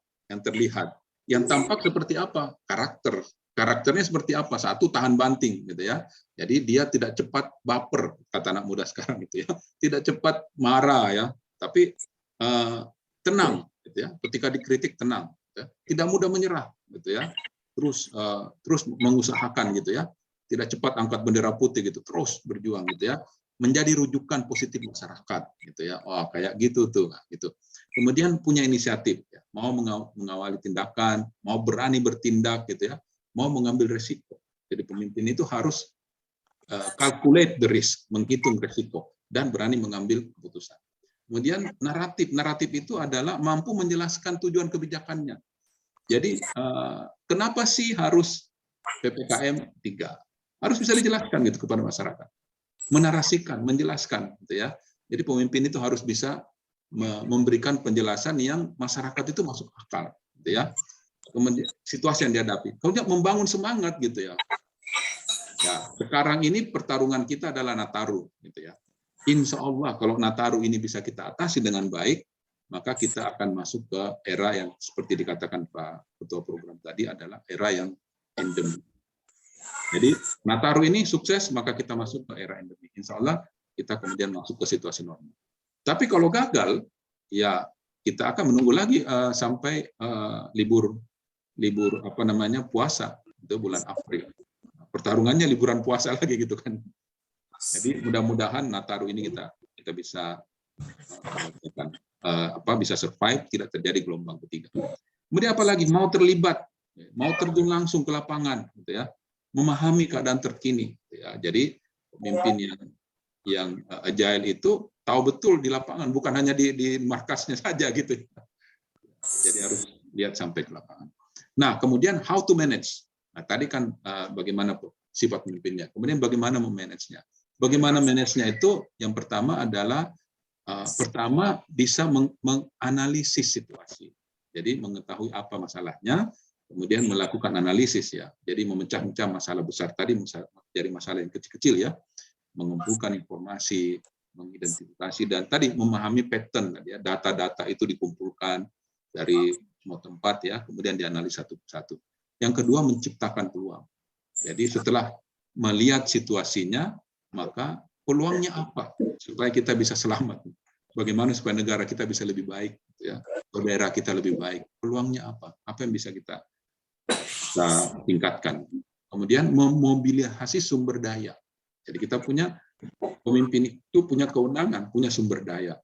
yang tampak seperti apa? Karakternya seperti apa? Satu, tahan banting gitu ya. Jadi dia tidak cepat baper, kata anak muda sekarang gitu ya. Tidak cepat marah ya, tapi tenang gitu ya. Ketika dikritik tenang, gitu ya. Tidak mudah menyerah gitu ya. Terus mengusahakan gitu ya. Tidak cepat angkat bendera putih gitu, terus berjuang gitu ya. Menjadi rujukan positif masyarakat gitu ya. Oh, kayak gitu tuh gitu. Kemudian punya inisiatif ya. Mau mengawali tindakan, mau berani bertindak gitu ya. Mau mengambil resiko. Jadi pemimpin itu harus calculate the risk, menghitung resiko dan berani mengambil keputusan. Kemudian naratif itu adalah mampu menjelaskan tujuan kebijakannya. Jadi kenapa sih harus PPKM 3? Harus bisa dijelaskan gitu kepada masyarakat. Menarasikan, menjelaskan gitu ya. Jadi pemimpin itu harus bisa memberikan penjelasan yang masyarakat itu masuk akal gitu ya. Kemudian situasi yang dihadapi. Kemudian membangun semangat gitu ya. Ya, sekarang ini pertarungan kita adalah Nataru gitu ya. Insya Allah kalau Nataru ini bisa kita atasi dengan baik, maka kita akan masuk ke era yang seperti dikatakan Pak Ketua Program tadi adalah era yang endemik. Jadi Nataru ini sukses, maka kita masuk ke era endemik. Insya Allah kita kemudian masuk ke situasi normal. Tapi kalau gagal, ya kita akan menunggu lagi sampai libur puasa itu bulan April. Pertarungannya liburan puasa lagi gitu kan. Jadi mudah-mudahan Nataru ini kita bisa bisa survive, tidak terjadi gelombang ketiga. Kemudian apalagi mau terlibat, mau terjun langsung ke lapangan gitu ya. Memahami keadaan terkini. Ya. Jadi pemimpin yang agile itu tahu betul di lapangan, bukan hanya di markasnya saja gitu. Jadi harus lihat sampai ke lapangan. Nah, kemudian how to manage. Nah, tadi kan bagaimana sifat pemimpinnya. Kemudian bagaimana memanage-nya. Bagaimana manage-nya itu yang pertama adalah bisa menganalisis situasi. Jadi mengetahui apa masalahnya, kemudian melakukan analisis ya. Jadi memecah-mecah masalah besar tadi dari masalah yang kecil-kecil ya. Mengumpulkan informasi, mengidentifikasi dan tadi memahami pattern ya. Data-data itu dikumpulkan dari semua tempat ya, kemudian dianalisa satu persatu. Yang kedua menciptakan peluang. Jadi setelah melihat situasinya, maka peluangnya apa supaya kita bisa selamat? Bagaimana supaya negara kita bisa lebih baik ya, daerah kita lebih baik? Peluangnya apa? Apa yang bisa kita tingkatkan? Kemudian memobilisasi sumber daya. Jadi kita punya pemimpin itu punya kewenangan, punya sumber daya.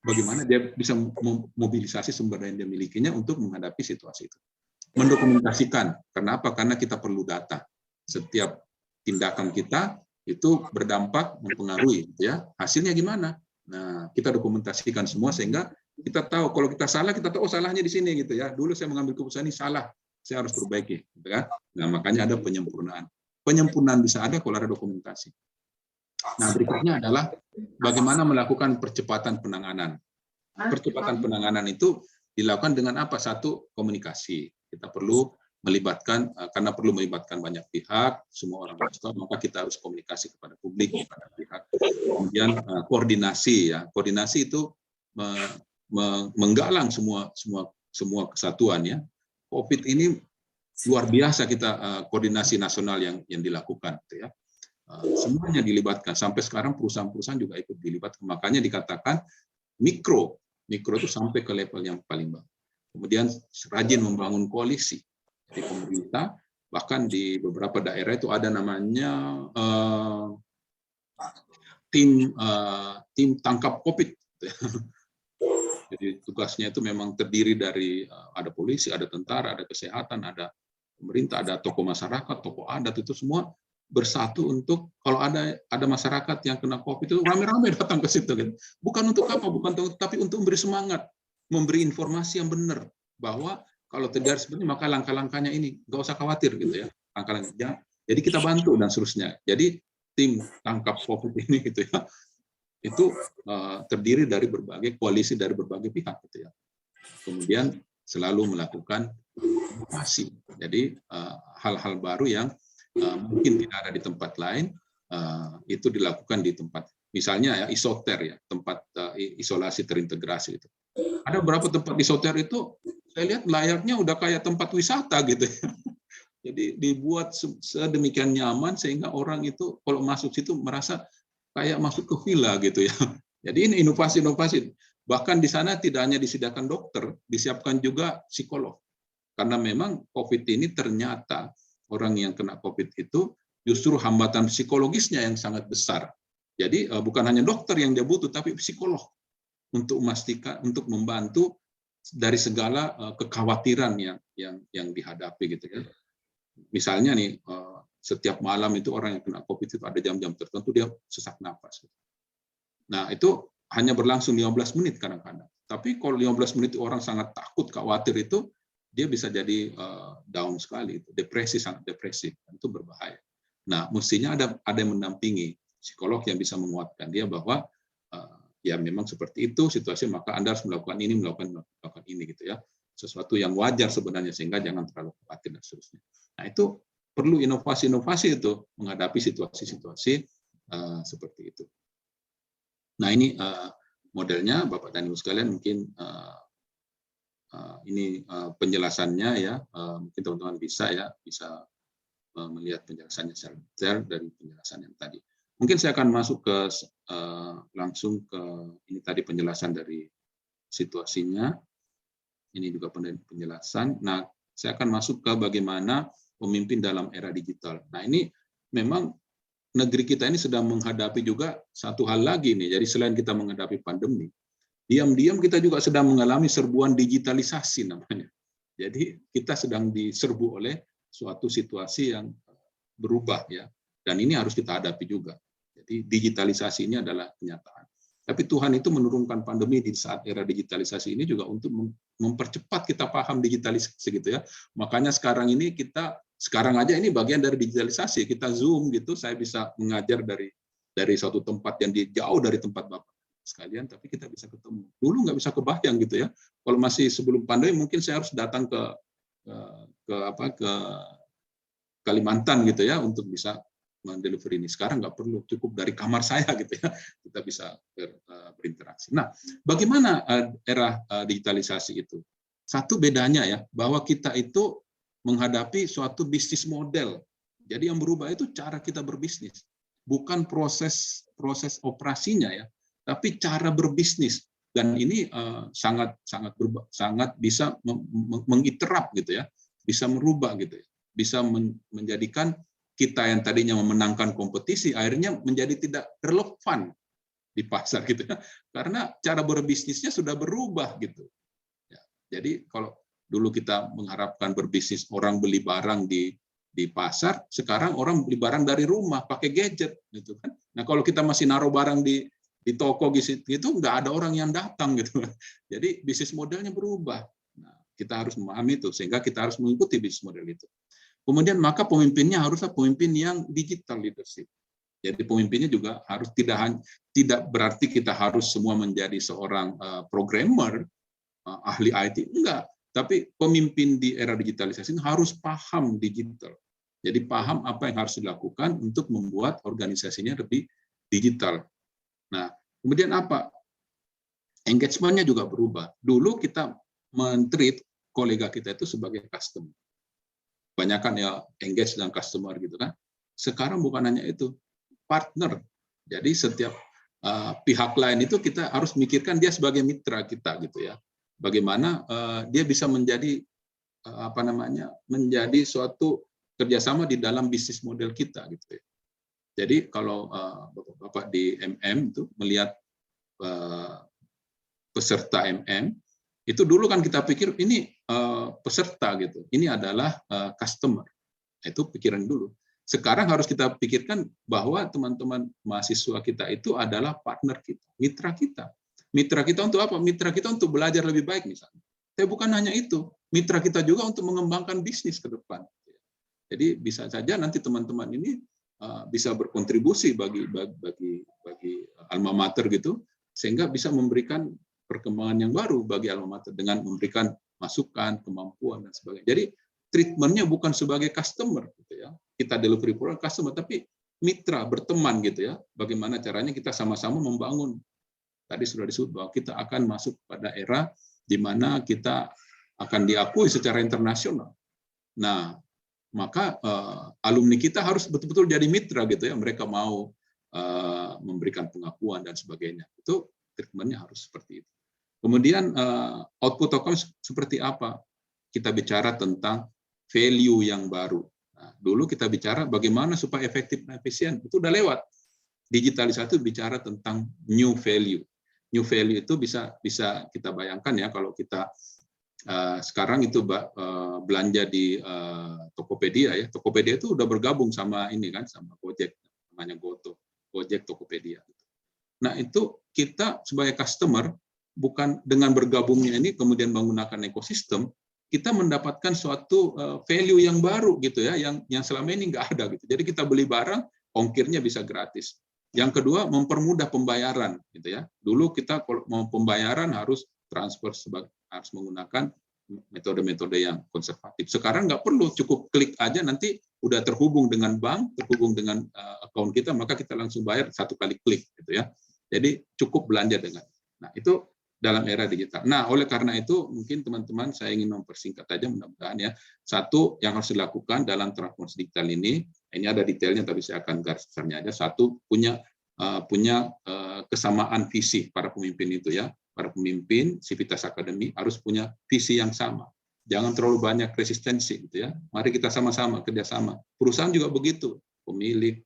Bagaimana dia bisa memobilisasi sumber daya yang dia milikinya untuk menghadapi situasi itu. Mendokumentasikan. Kenapa? Karena kita perlu data. Setiap tindakan kita itu berdampak mempengaruhi, ya. Hasilnya gimana? Nah, kita dokumentasikan semua sehingga kita tahu kalau kita salah, kita tahu oh salahnya di sini gitu ya. Dulu saya mengambil keputusan ini salah, saya harus perbaiki, gitu kan? Nah, makanya ada penyempurnaan. Penyempurnaan bisa ada kalau ada dokumentasi. Nah, berikutnya adalah bagaimana melakukan percepatan penanganan. Percepatan penanganan itu dilakukan dengan apa? Satu, komunikasi. Kita perlu melibatkan, karena perlu melibatkan banyak pihak, semua orang harus tahu, maka kita harus komunikasi kepada publik, kepada pihak. Kemudian koordinasi, ya. Koordinasi itu menggalang semua kesatuan, ya. COVID ini luar biasa kita koordinasi nasional yang dilakukan, gitu ya. Semuanya dilibatkan. Sampai sekarang perusahaan-perusahaan juga ikut dilibatkan. Makanya dikatakan mikro itu sampai ke level yang paling bawah. Kemudian rajin membangun koalisi. Jadi pemerintah, bahkan di beberapa daerah itu ada namanya tim tangkap COVID. Jadi tugasnya itu memang terdiri dari ada polisi, ada tentara, ada kesehatan, ada pemerintah, ada tokoh masyarakat, tokoh adat, itu semua bersatu untuk kalau ada masyarakat yang kena COVID itu rame-rame datang ke situ, gitu. Bukan untuk apa, tapi untuk memberi semangat, memberi informasi yang benar bahwa kalau terjadi seperti maka langkah-langkahnya ini, nggak usah khawatir gitu ya, langkah-langkahnya. Jadi kita bantu dan seterusnya. Jadi tim tangkap COVID ini gitu ya, itu terdiri dari berbagai koalisi dari berbagai pihak gitu ya. Kemudian selalu melakukan inovasi. Jadi hal-hal baru yang mungkin tidak ada di tempat lain, itu dilakukan di tempat, misalnya ya isoter ya, tempat isolasi terintegrasi itu. Ada beberapa tempat isoter itu saya lihat layaknya udah kayak tempat wisata gitu ya. Jadi dibuat sedemikian nyaman sehingga orang itu kalau masuk situ merasa kayak masuk ke villa gitu ya. Jadi ini inovasi-inovasi. Bahkan di sana tidak hanya disediakan dokter, disiapkan juga psikolog. Karena memang COVID ini ternyata orang yang kena COVID itu justru hambatan psikologisnya yang sangat besar. Jadi bukan hanya dokter yang dia butuh, tapi psikolog untuk memastikan, untuk membantu dari segala kekhawatiran yang dihadapi gitu ya. Misalnya nih, setiap malam itu orang yang kena COVID itu ada jam-jam tertentu dia sesak napas. Nah itu hanya berlangsung 15 menit kadang-kadang. Tapi kalau 15 menit orang sangat takut, khawatir itu, dia bisa jadi down sekali, depresi, sangat depresif, itu berbahaya. Nah, mestinya ada yang mendampingi psikolog yang bisa menguatkan dia bahwa ya memang seperti itu situasi, maka Anda harus melakukan ini, melakukan ini gitu ya. Sesuatu yang wajar sebenarnya sehingga jangan terlalu khawatir dan seterusnya. Nah, itu perlu inovasi-inovasi itu menghadapi situasi-situasi seperti itu. Nah, ini modelnya Bapak dan Ibu sekalian, mungkin ini penjelasannya ya, mungkin teman-teman bisa melihat penjelasannya secara dari penjelasan yang tadi. Mungkin saya akan masuk ke langsung ke ini tadi penjelasan dari situasinya. Ini juga penjelasan. Nah, saya akan masuk ke bagaimana pemimpin dalam era digital. Nah, ini memang negeri kita ini sedang menghadapi juga satu hal lagi nih. Jadi selain kita menghadapi pandemi, diam-diam kita juga sedang mengalami serbuan digitalisasi namanya. Jadi kita sedang diserbu oleh suatu situasi yang berubah ya. Dan ini harus kita hadapi juga. Jadi digitalisasi ini adalah kenyataan. Tapi Tuhan itu menurunkan pandemi di saat era digitalisasi ini juga untuk mempercepat kita paham digitalisasi gitu ya. Makanya sekarang ini sekarang aja ini bagian dari digitalisasi. Kita Zoom gitu, saya bisa mengajar dari suatu tempat yang jauh dari tempat Bapak sekalian, tapi kita bisa ketemu. Dulu nggak bisa kebayang gitu ya. Kalau masih sebelum pandemi mungkin saya harus datang ke Kalimantan gitu ya untuk bisa mendeliver ini. Sekarang nggak perlu, cukup dari kamar saya gitu ya, kita bisa berinteraksi. Nah, bagaimana era digitalisasi itu? Satu bedanya ya, bahwa kita itu menghadapi suatu bisnis model. Jadi yang berubah itu cara kita berbisnis, bukan proses operasinya ya, tapi cara berbisnis. Dan ini sangat bisa mengiterap gitu ya, bisa merubah gitu ya, bisa menjadikan kita yang tadinya memenangkan kompetisi akhirnya menjadi tidak relevan di pasar gitu ya, karena cara berbisnisnya sudah berubah gitu ya. Jadi kalau dulu kita mengharapkan berbisnis orang beli barang di di pasar, sekarang orang beli barang dari rumah pakai gadget gitu kan. Nah, kalau kita masih naruh barang di toko gitu nggak ada orang yang datang gitu kan. Jadi bisnis modelnya berubah. Nah, kita harus memahami itu sehingga kita harus mengikuti bisnis model itu. Kemudian maka pemimpinnya haruslah pemimpin yang digital leadership. Jadi pemimpinnya juga harus tidak berarti kita harus semua menjadi seorang programmer, ahli IT, enggak. Tapi pemimpin di era digitalisasi harus paham digital. Jadi paham apa yang harus dilakukan untuk membuat organisasinya lebih digital. Nah, kemudian apa? Engagement-nya juga berubah. Dulu kita men-treat kolega kita itu sebagai customer. Banyakan ya engage dengan customer gitu kan. Sekarang bukan hanya itu, partner. Jadi setiap pihak lain itu kita harus mikirkan dia sebagai mitra kita gitu ya. Bagaimana dia bisa menjadi menjadi suatu kerjasama di dalam bisnis model kita gitu ya. Jadi kalau Bapak di MM itu melihat peserta MM itu dulu kan kita pikir ini peserta gitu, ini adalah customer. Itu pikiran dulu. Sekarang harus kita pikirkan bahwa teman-teman mahasiswa kita itu adalah partner kita, mitra kita. Mitra kita untuk apa? Mitra kita untuk belajar lebih baik misalnya. Tapi bukan hanya itu, mitra kita juga untuk mengembangkan bisnis ke depan. Jadi bisa saja nanti teman-teman ini bisa berkontribusi bagi alma mater gitu, sehingga bisa memberikan perkembangan yang baru bagi alma mater dengan memberikan masukan, kemampuan dan sebagainya. Jadi treatment-nya bukan sebagai customer gitu ya. Kita delivery program customer, tapi mitra, berteman gitu ya. Bagaimana caranya kita sama-sama membangun. Tadi sudah disebut bahwa kita akan masuk pada era di mana kita akan diakui secara internasional. Nah, maka alumni kita harus betul-betul jadi mitra gitu ya. Mereka mau memberikan pengakuan dan sebagainya. Itu treatment-nya harus seperti itu. Kemudian output outcome seperti apa? Kita bicara tentang value yang baru. Nah, dulu kita bicara bagaimana supaya efektif dan efisien. Itu udah lewat. Digitalisasi bicara tentang new value. New value itu bisa kita bayangkan ya kalau kita sekarang itu belanja di Tokopedia ya. Tokopedia itu udah bergabung sama ini kan, sama Gojek, namanya Gojek Tokopedia. Nah, itu kita sebagai customer bukan dengan bergabungnya ini kemudian menggunakan ekosistem, kita mendapatkan suatu value yang baru gitu ya, yang selama ini nggak ada gitu. Jadi kita beli barang, ongkirnya bisa gratis. Yang kedua, mempermudah pembayaran gitu ya. Dulu kita kalau mau pembayaran harus transfer harus menggunakan metode-metode yang konservatif. Sekarang nggak perlu, cukup klik aja nanti udah terhubung dengan bank, terhubung dengan akun kita, maka kita langsung bayar satu kali klik gitu ya. Jadi cukup belanja dengan. Nah, itu dalam era digital. Nah, oleh karena itu mungkin teman-teman saya ingin mempersingkat aja mudah-mudahan ya. Satu yang harus dilakukan dalam transformasi digital ini ada detailnya tapi saya akan garis besarnya aja. Satu, punya kesamaan visi para pemimpin itu ya. Para pemimpin Civitas Academy harus punya visi yang sama. Jangan terlalu banyak resistensi gitu ya. Mari kita sama-sama kerjasama. Perusahaan juga begitu. Pemilik,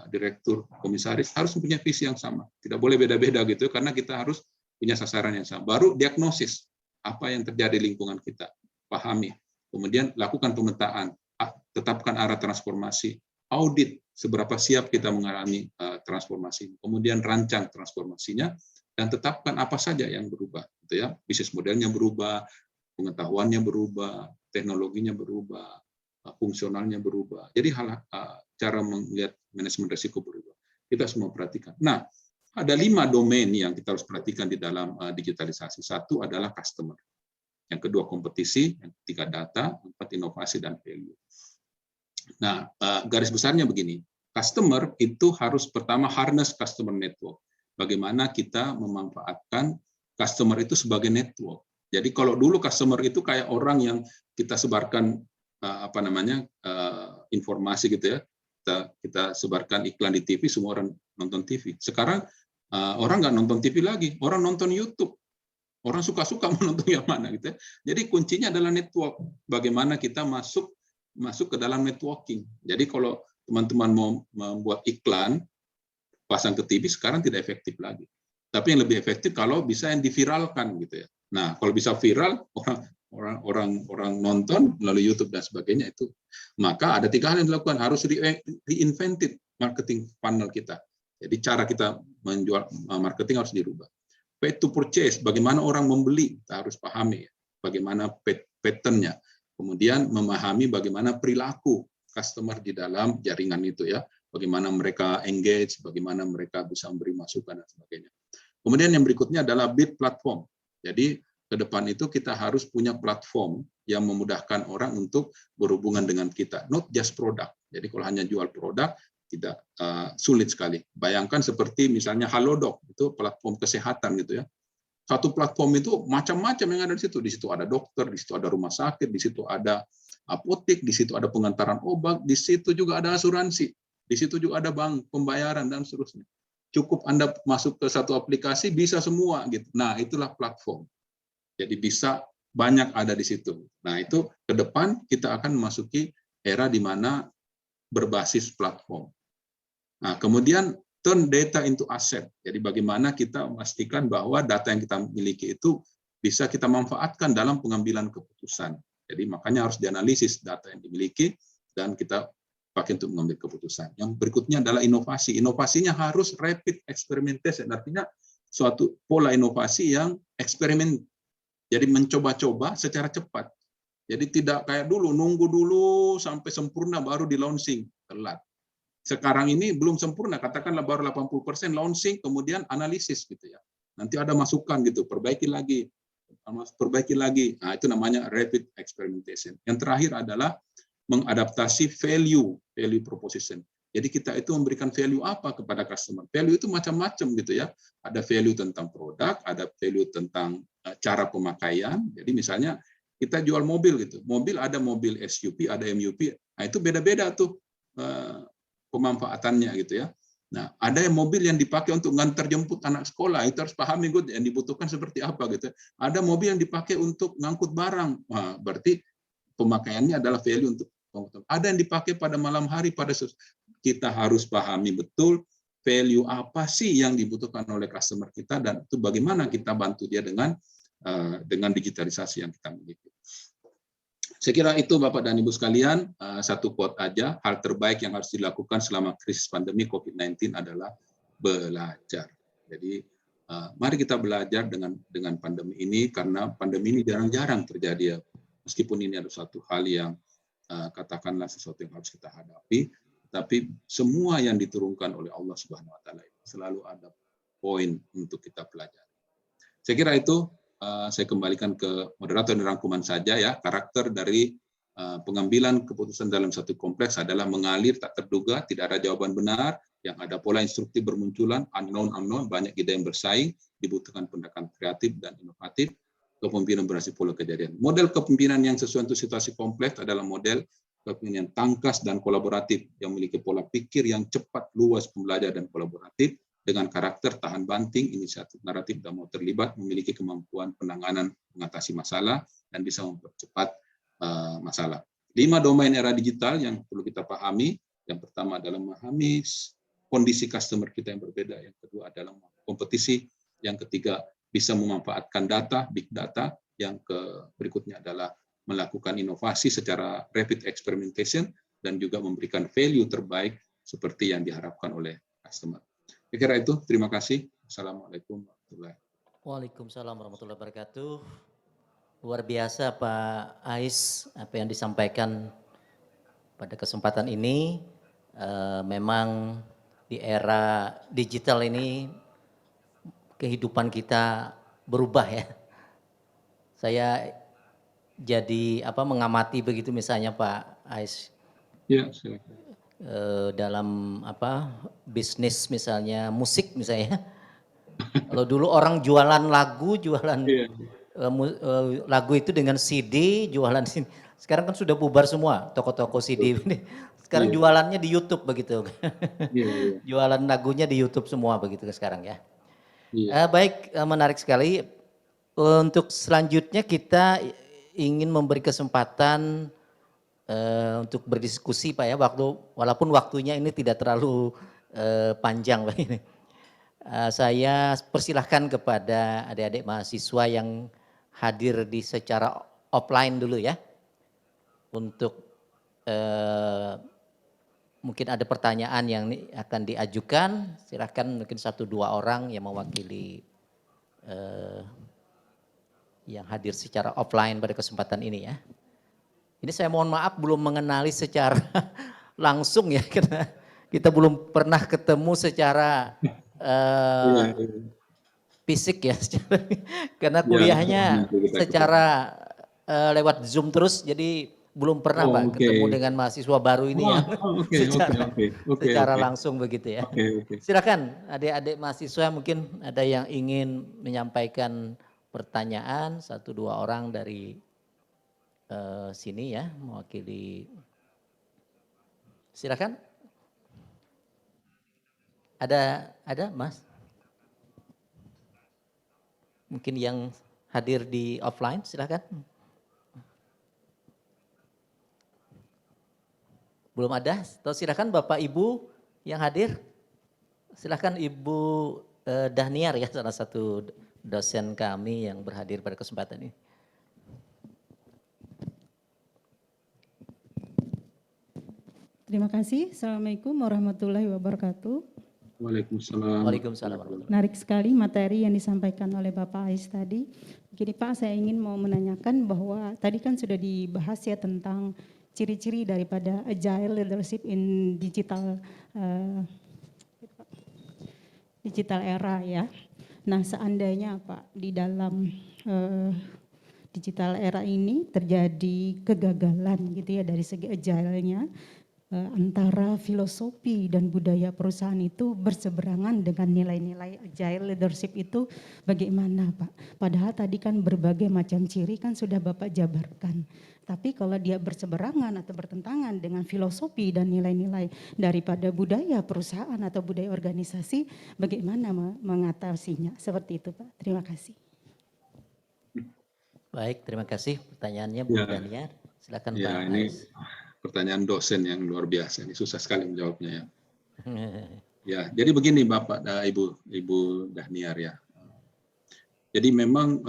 direktur, komisaris harus punya visi yang sama. Tidak boleh beda-beda gitu karena kita harus punya sasaran yang sama. Baru diagnosis apa yang terjadi di lingkungan kita, pahami. Kemudian lakukan pemetaan, tetapkan arah transformasi, audit seberapa siap kita mengalami transformasi. Kemudian rancang transformasinya dan tetapkan apa saja yang berubah, gitu ya. Bisnis modelnya berubah, pengetahuannya berubah, teknologinya berubah, fungsionalnya berubah. Jadi cara melihat manajemen risiko berubah. Kita semua perhatikan. Nah, ada 5 domain yang kita harus perhatikan di dalam digitalisasi. Satu adalah customer. Yang kedua kompetisi, yang ketiga data, empat inovasi dan value. Nah, garis besarnya begini. Customer itu harus pertama harness customer network. Bagaimana kita memanfaatkan customer itu sebagai network. Jadi kalau dulu customer itu kayak orang yang kita sebarkan informasi gitu ya. Kita sebarkan iklan di TV, semua orang nonton TV. Sekarang orang nggak nonton TV lagi, orang nonton YouTube. Orang suka-suka menonton yang mana gitu ya. Jadi kuncinya adalah network. Bagaimana kita masuk ke dalam networking. Jadi kalau teman-teman mau membuat iklan pasang ke TV sekarang tidak efektif lagi. Tapi yang lebih efektif kalau bisa yang diviralkan gitu ya. Nah, kalau bisa viral, orang orang nonton melalui YouTube dan sebagainya itu. Maka ada 3 hal yang dilakukan, harus reinvented marketing funnel kita. Jadi cara kita menjual marketing harus dirubah. Pay to purchase, bagaimana orang membeli, kita harus pahami bagaimana pattern-nya. Kemudian memahami bagaimana perilaku customer di dalam jaringan itu ya. Bagaimana mereka engage, bagaimana mereka bisa memberi masukan dan sebagainya. Kemudian yang berikutnya adalah bid platform. Jadi ke depan itu kita harus punya platform yang memudahkan orang untuk berhubungan dengan kita, not just produk. Jadi kalau hanya jual produk tidak sulit sekali. Bayangkan seperti misalnya Halodoc, itu platform kesehatan gitu ya. Satu platform itu macam-macam yang ada di situ. Di situ ada dokter, di situ ada rumah sakit, di situ ada apotek, di situ ada pengantaran obat, di situ juga ada asuransi. Di situ juga ada bank, pembayaran, dan seterusnya. Cukup Anda masuk ke satu aplikasi, bisa semua. Gitu. Nah, itulah platform. Jadi bisa banyak ada di situ. Nah, itu ke depan kita akan memasuki era di mana berbasis platform. Nah, kemudian turn data into asset. Jadi bagaimana kita memastikan bahwa data yang kita miliki itu bisa kita manfaatkan dalam pengambilan keputusan. Jadi makanya harus dianalisis data yang dimiliki dan kita pakai untuk mengambil keputusan. Yang berikutnya adalah inovasi. Inovasinya harus rapid experimentation, artinya suatu pola inovasi yang eksperimen. Jadi mencoba-coba secara cepat. Jadi tidak kayak dulu, nunggu dulu sampai sempurna baru di launching, telat. Sekarang ini belum sempurna, katakanlah baru 80% launching, kemudian analisis gitu ya. Nanti ada masukan gitu, perbaiki lagi. Nah, itu namanya rapid experimentation. Yang terakhir adalah mengadaptasi value proposition. Jadi kita itu memberikan value apa kepada customer. Value itu macam-macam gitu ya. Ada value tentang produk, ada value tentang cara pemakaian. Jadi misalnya kita jual mobil gitu. Mobil ada mobil SUV, ada MUV. Nah, itu beda-beda tuh pemanfaatannya gitu ya. Nah, ada yang mobil yang dipakai untuk ngantar jemput anak sekolah, itu harus pahami yang dibutuhkan seperti apa gitu. Ada mobil yang dipakai untuk ngangkut barang. Nah, berarti pemakaiannya adalah value untuk ada yang dipakai pada malam hari kita harus pahami betul value apa sih yang dibutuhkan oleh customer kita dan itu bagaimana kita bantu dia dengan digitalisasi yang kita miliki. Saya kira itu Bapak dan Ibu sekalian, satu quote aja, hal terbaik yang harus dilakukan selama krisis pandemi COVID-19 adalah belajar. Jadi mari kita belajar dengan pandemi ini karena pandemi ini jarang-jarang terjadi ya. Meskipun ini ada suatu hal yang katakanlah sesuatu yang harus kita hadapi, tapi semua yang diturunkan oleh Allah Subhanahu wa taala selalu ada poin untuk kita pelajari. Saya kira itu saya kembalikan ke moderator dan rangkuman saja ya. Karakter dari pengambilan keputusan dalam satu kompleks adalah mengalir tak terduga, tidak ada jawaban benar, yang ada pola instruktif bermunculan, unknown, banyak ide yang bersaing, dibutuhkan pendekatan kreatif dan inovatif. Kepemimpinan berhasil pola kejadian. Model kepemimpinan yang sesuai untuk situasi kompleks adalah model kepemimpinan yang tangkas dan kolaboratif, yang memiliki pola pikir yang cepat, luas, pembelajar, dan kolaboratif, dengan karakter tahan banting, inisiatif naratif, dan mau terlibat, memiliki kemampuan penanganan mengatasi masalah, dan bisa mempercepat masalah. 5 domain era digital yang perlu kita pahami. Yang pertama adalah memahami kondisi customer kita yang berbeda. Yang kedua adalah kompetisi. Yang ketiga, bisa memanfaatkan data, big data. Yang berikutnya adalah melakukan inovasi secara rapid experimentation dan juga memberikan value terbaik seperti yang diharapkan oleh customer. Saya kira itu, terima kasih. Assalamualaikum warahmatullahi wabarakatuh. Waalaikumsalam warahmatullahi wabarakatuh. Luar biasa Pak Ais apa yang disampaikan pada kesempatan ini. Memang di era digital ini kehidupan kita berubah ya. Saya jadi mengamati begitu misalnya Pak Ais. Ya, silakan. Dalam bisnis misalnya musik misalnya. Kalau dulu orang jualan lagu, lagu itu dengan CD, jualan sini. Sekarang kan sudah bubar semua toko-toko CD ini. Sekarang jualannya di YouTube begitu. Jualan lagunya di YouTube semua begitu sekarang ya. Baik, menarik sekali. Untuk selanjutnya kita ingin memberi kesempatan untuk berdiskusi Pak ya, walaupun waktunya ini tidak terlalu panjang Pak ini. Saya persilahkan kepada adik-adik mahasiswa yang hadir secara offline dulu ya. Untuk mungkin ada pertanyaan yang akan diajukan, silakan mungkin 1-2 orang yang mewakili yang hadir secara offline pada kesempatan ini ya. Ini saya mohon maaf belum mengenali secara langsung ya, karena kita belum pernah ketemu secara fisik ya, karena kuliahnya secara lewat Zoom terus, jadi belum pernah Pak ketemu dengan mahasiswa baru ini yang secara langsung begitu ya. Silakan adik-adik mahasiswa, mungkin ada yang ingin menyampaikan pertanyaan, 1-2 orang dari sini ya, mewakili. Silakan. Ada Mas? Mungkin yang hadir di offline, silakan. Belum ada? Atau silakan Bapak Ibu yang hadir. Silakan Ibu Dahniar ya, salah satu dosen kami yang berhadir pada kesempatan ini. Terima kasih. Assalamualaikum warahmatullahi wabarakatuh. Waalaikumsalam. Waalaikumsalam warahmatullahi wabarakatuh. Menarik sekali materi yang disampaikan oleh Bapak Ais tadi. Begini Pak, saya ingin mau menanyakan bahwa tadi kan sudah dibahas ya tentang ciri-ciri daripada agile leadership in digital era ya. Nah, seandainya Pak di dalam digital era ini terjadi kegagalan gitu ya dari segi agile-nya, antara filosofi dan budaya perusahaan itu berseberangan dengan nilai-nilai agile leadership itu bagaimana Pak? Padahal tadi kan berbagai macam ciri kan sudah Bapak jabarkan. Tapi kalau dia berseberangan atau bertentangan dengan filosofi dan nilai-nilai daripada budaya perusahaan atau budaya organisasi, bagaimana mengatasinya? Seperti itu Pak. Terima kasih. Baik, terima kasih pertanyaannya Bu Dahniar. Silakan Pak Ais. Pertanyaan dosen yang luar biasa, ini susah sekali menjawabnya ya. Ya, jadi begini Bapak, Ibu Dahniar ya. Jadi memang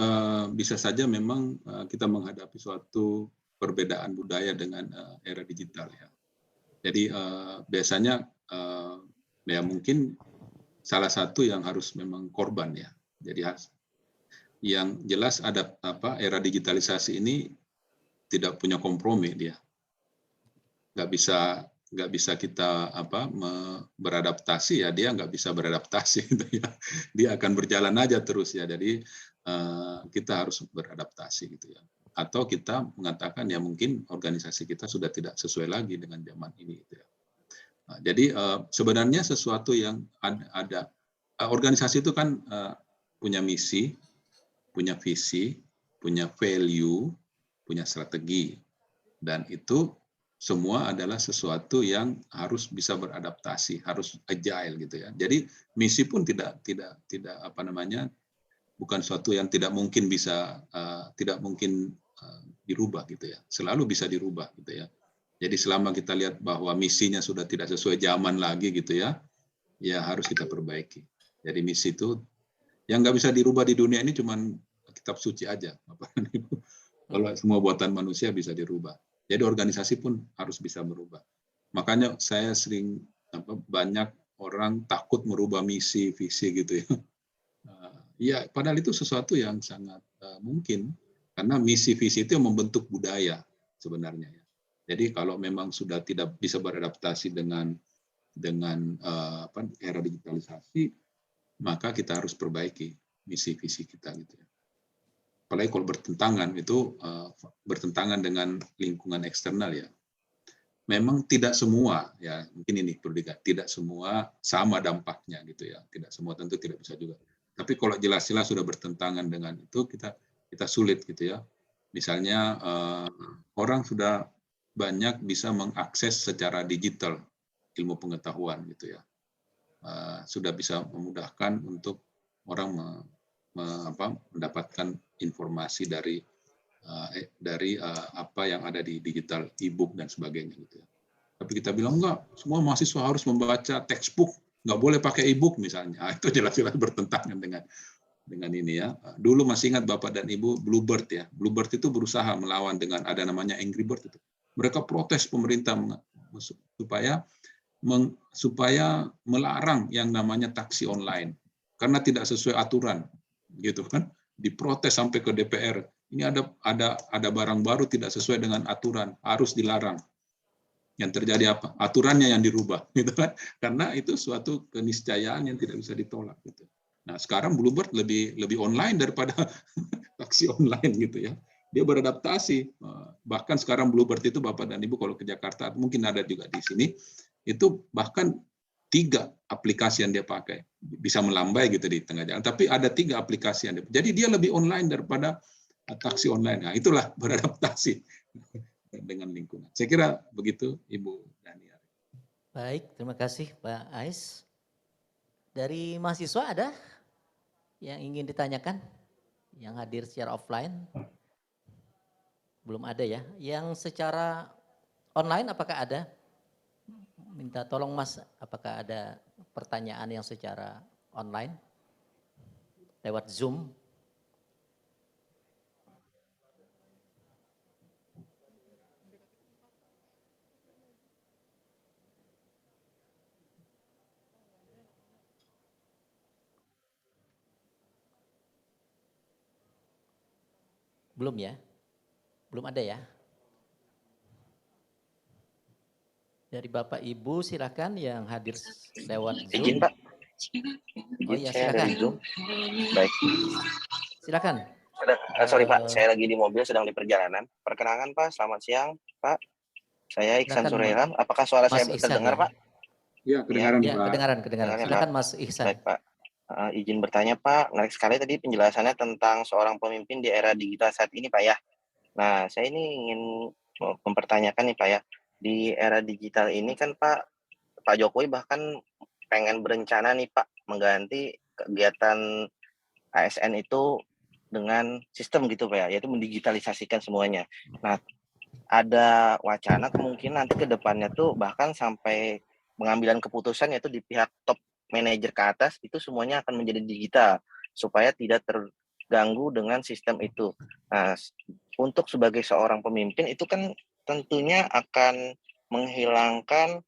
bisa saja memang kita menghadapi suatu perbedaan budaya dengan era digital ya. Jadi biasanya ya mungkin salah satu yang harus memang korban ya. Jadi yang jelas ada era digitalisasi ini tidak punya kompromi dia. Nggak bisa kita beradaptasi ya, dia nggak bisa beradaptasi gitu ya. Dia akan berjalan aja terus ya. Jadi kita harus beradaptasi gitu ya. Atau kita mengatakan ya mungkin organisasi kita sudah tidak sesuai lagi dengan zaman ini gitu ya. Nah, jadi sebenarnya sesuatu yang ada organisasi itu kan punya misi, punya visi, punya value, punya strategi, dan itu semua adalah sesuatu yang harus bisa beradaptasi, harus agile gitu ya. Jadi misi pun tidak bukan suatu yang tidak mungkin dirubah gitu ya. Selalu bisa dirubah gitu ya. Jadi selama kita lihat bahwa misinya sudah tidak sesuai zaman lagi gitu ya, ya harus kita perbaiki. Jadi misi itu yang nggak bisa dirubah di dunia ini cuman kitab suci aja. Kalau semua buatan manusia bisa dirubah. Jadi organisasi pun harus bisa berubah. Makanya saya sering banyak orang takut merubah misi, visi gitu ya. Ya, padahal itu sesuatu yang sangat mungkin karena misi, visi itu yang membentuk budaya sebenarnya. Jadi kalau memang sudah tidak bisa beradaptasi dengan era digitalisasi, maka kita harus perbaiki misi, visi kita gitu ya. Apalagi kalau bertentangan dengan lingkungan eksternal ya. Memang tidak semua ya, mungkin ini perlu dikatakan, tidak semua sama dampaknya gitu ya. Tidak semua tentu tidak bisa juga. Tapi kalau jelas-jelas sudah bertentangan dengan itu kita sulit gitu ya. Misalnya orang sudah banyak bisa mengakses secara digital ilmu pengetahuan gitu ya. Sudah bisa memudahkan untuk orang mendapatkan informasi dari apa yang ada di digital, e-book dan sebagainya gitu ya. Tapi kita bilang enggak, semua mahasiswa harus membaca textbook, nggak boleh pakai e-book misalnya. Itu jelas-jelas bertentangan dengan ini ya. Dulu masih ingat Bapak dan Ibu Bluebird ya. Bluebird itu berusaha melawan dengan ada namanya Angry Bird itu. Mereka protes pemerintah supaya melarang yang namanya taksi online karena tidak sesuai aturan, gitu kan? Diprotes sampai ke DPR. Ini ada barang baru tidak sesuai dengan aturan, harus dilarang. Yang terjadi apa? Aturannya yang dirubah, gitu kan? Karena itu suatu keniscayaan yang tidak bisa ditolak, gitu. Nah, sekarang Bluebird lebih online daripada taksi online gitu ya. Dia beradaptasi. Bahkan sekarang Bluebird itu Bapak dan Ibu kalau ke Jakarta, mungkin ada juga di sini, itu bahkan 3 aplikasi yang dia pakai. Bisa melambai gitu di tengah jalan, tapi ada 3 aplikasi yang dia. Jadi dia lebih online daripada taksi online. Nah, itulah beradaptasi dengan lingkungan. Saya kira begitu Ibu Dania. Baik, terima kasih Pak Ais. Dari mahasiswa ada yang ingin ditanyakan? Yang hadir secara offline? Belum ada ya. Yang secara online apakah ada? Minta tolong Mas, apakah ada pertanyaan yang secara online? Lewat Zoom? Belum ya? Belum ada ya? Dari Bapak Ibu silakan yang hadir lewat Zoom. Izin Pak. Oh iya Saya silakan. dari Zoom. Baik. Silakan. Sorry Pak, saya lagi di mobil sedang di perjalanan. Perkenalkan Pak, selamat siang Pak. Saya Ihsan Silakan, Surairam. Apakah suara Mas saya Ihsan, terdengar ya? Pak? Ya, kedengaran Ya, Pak. kedengaran. Kedengaran, Silakan Pak. Mas Ihsan. Baik Pak. Izin bertanya Pak, menarik sekali tadi penjelasannya tentang seorang pemimpin di era digital saat ini Pak ya. Nah, saya ini ingin mempertanyakan nih Pak ya, di era digital ini kan Pak Jokowi bahkan pengen berencana nih Pak mengganti kegiatan ASN itu dengan sistem gitu Pak ya, yaitu mendigitalisasikan semuanya. Nah, ada wacana kemungkinan nanti ke depannya tuh bahkan sampai pengambilan keputusan yaitu di pihak top manajer ke atas itu semuanya akan menjadi digital supaya tidak terganggu dengan sistem itu. Nah, untuk sebagai seorang pemimpin itu kan tentunya akan menghilangkan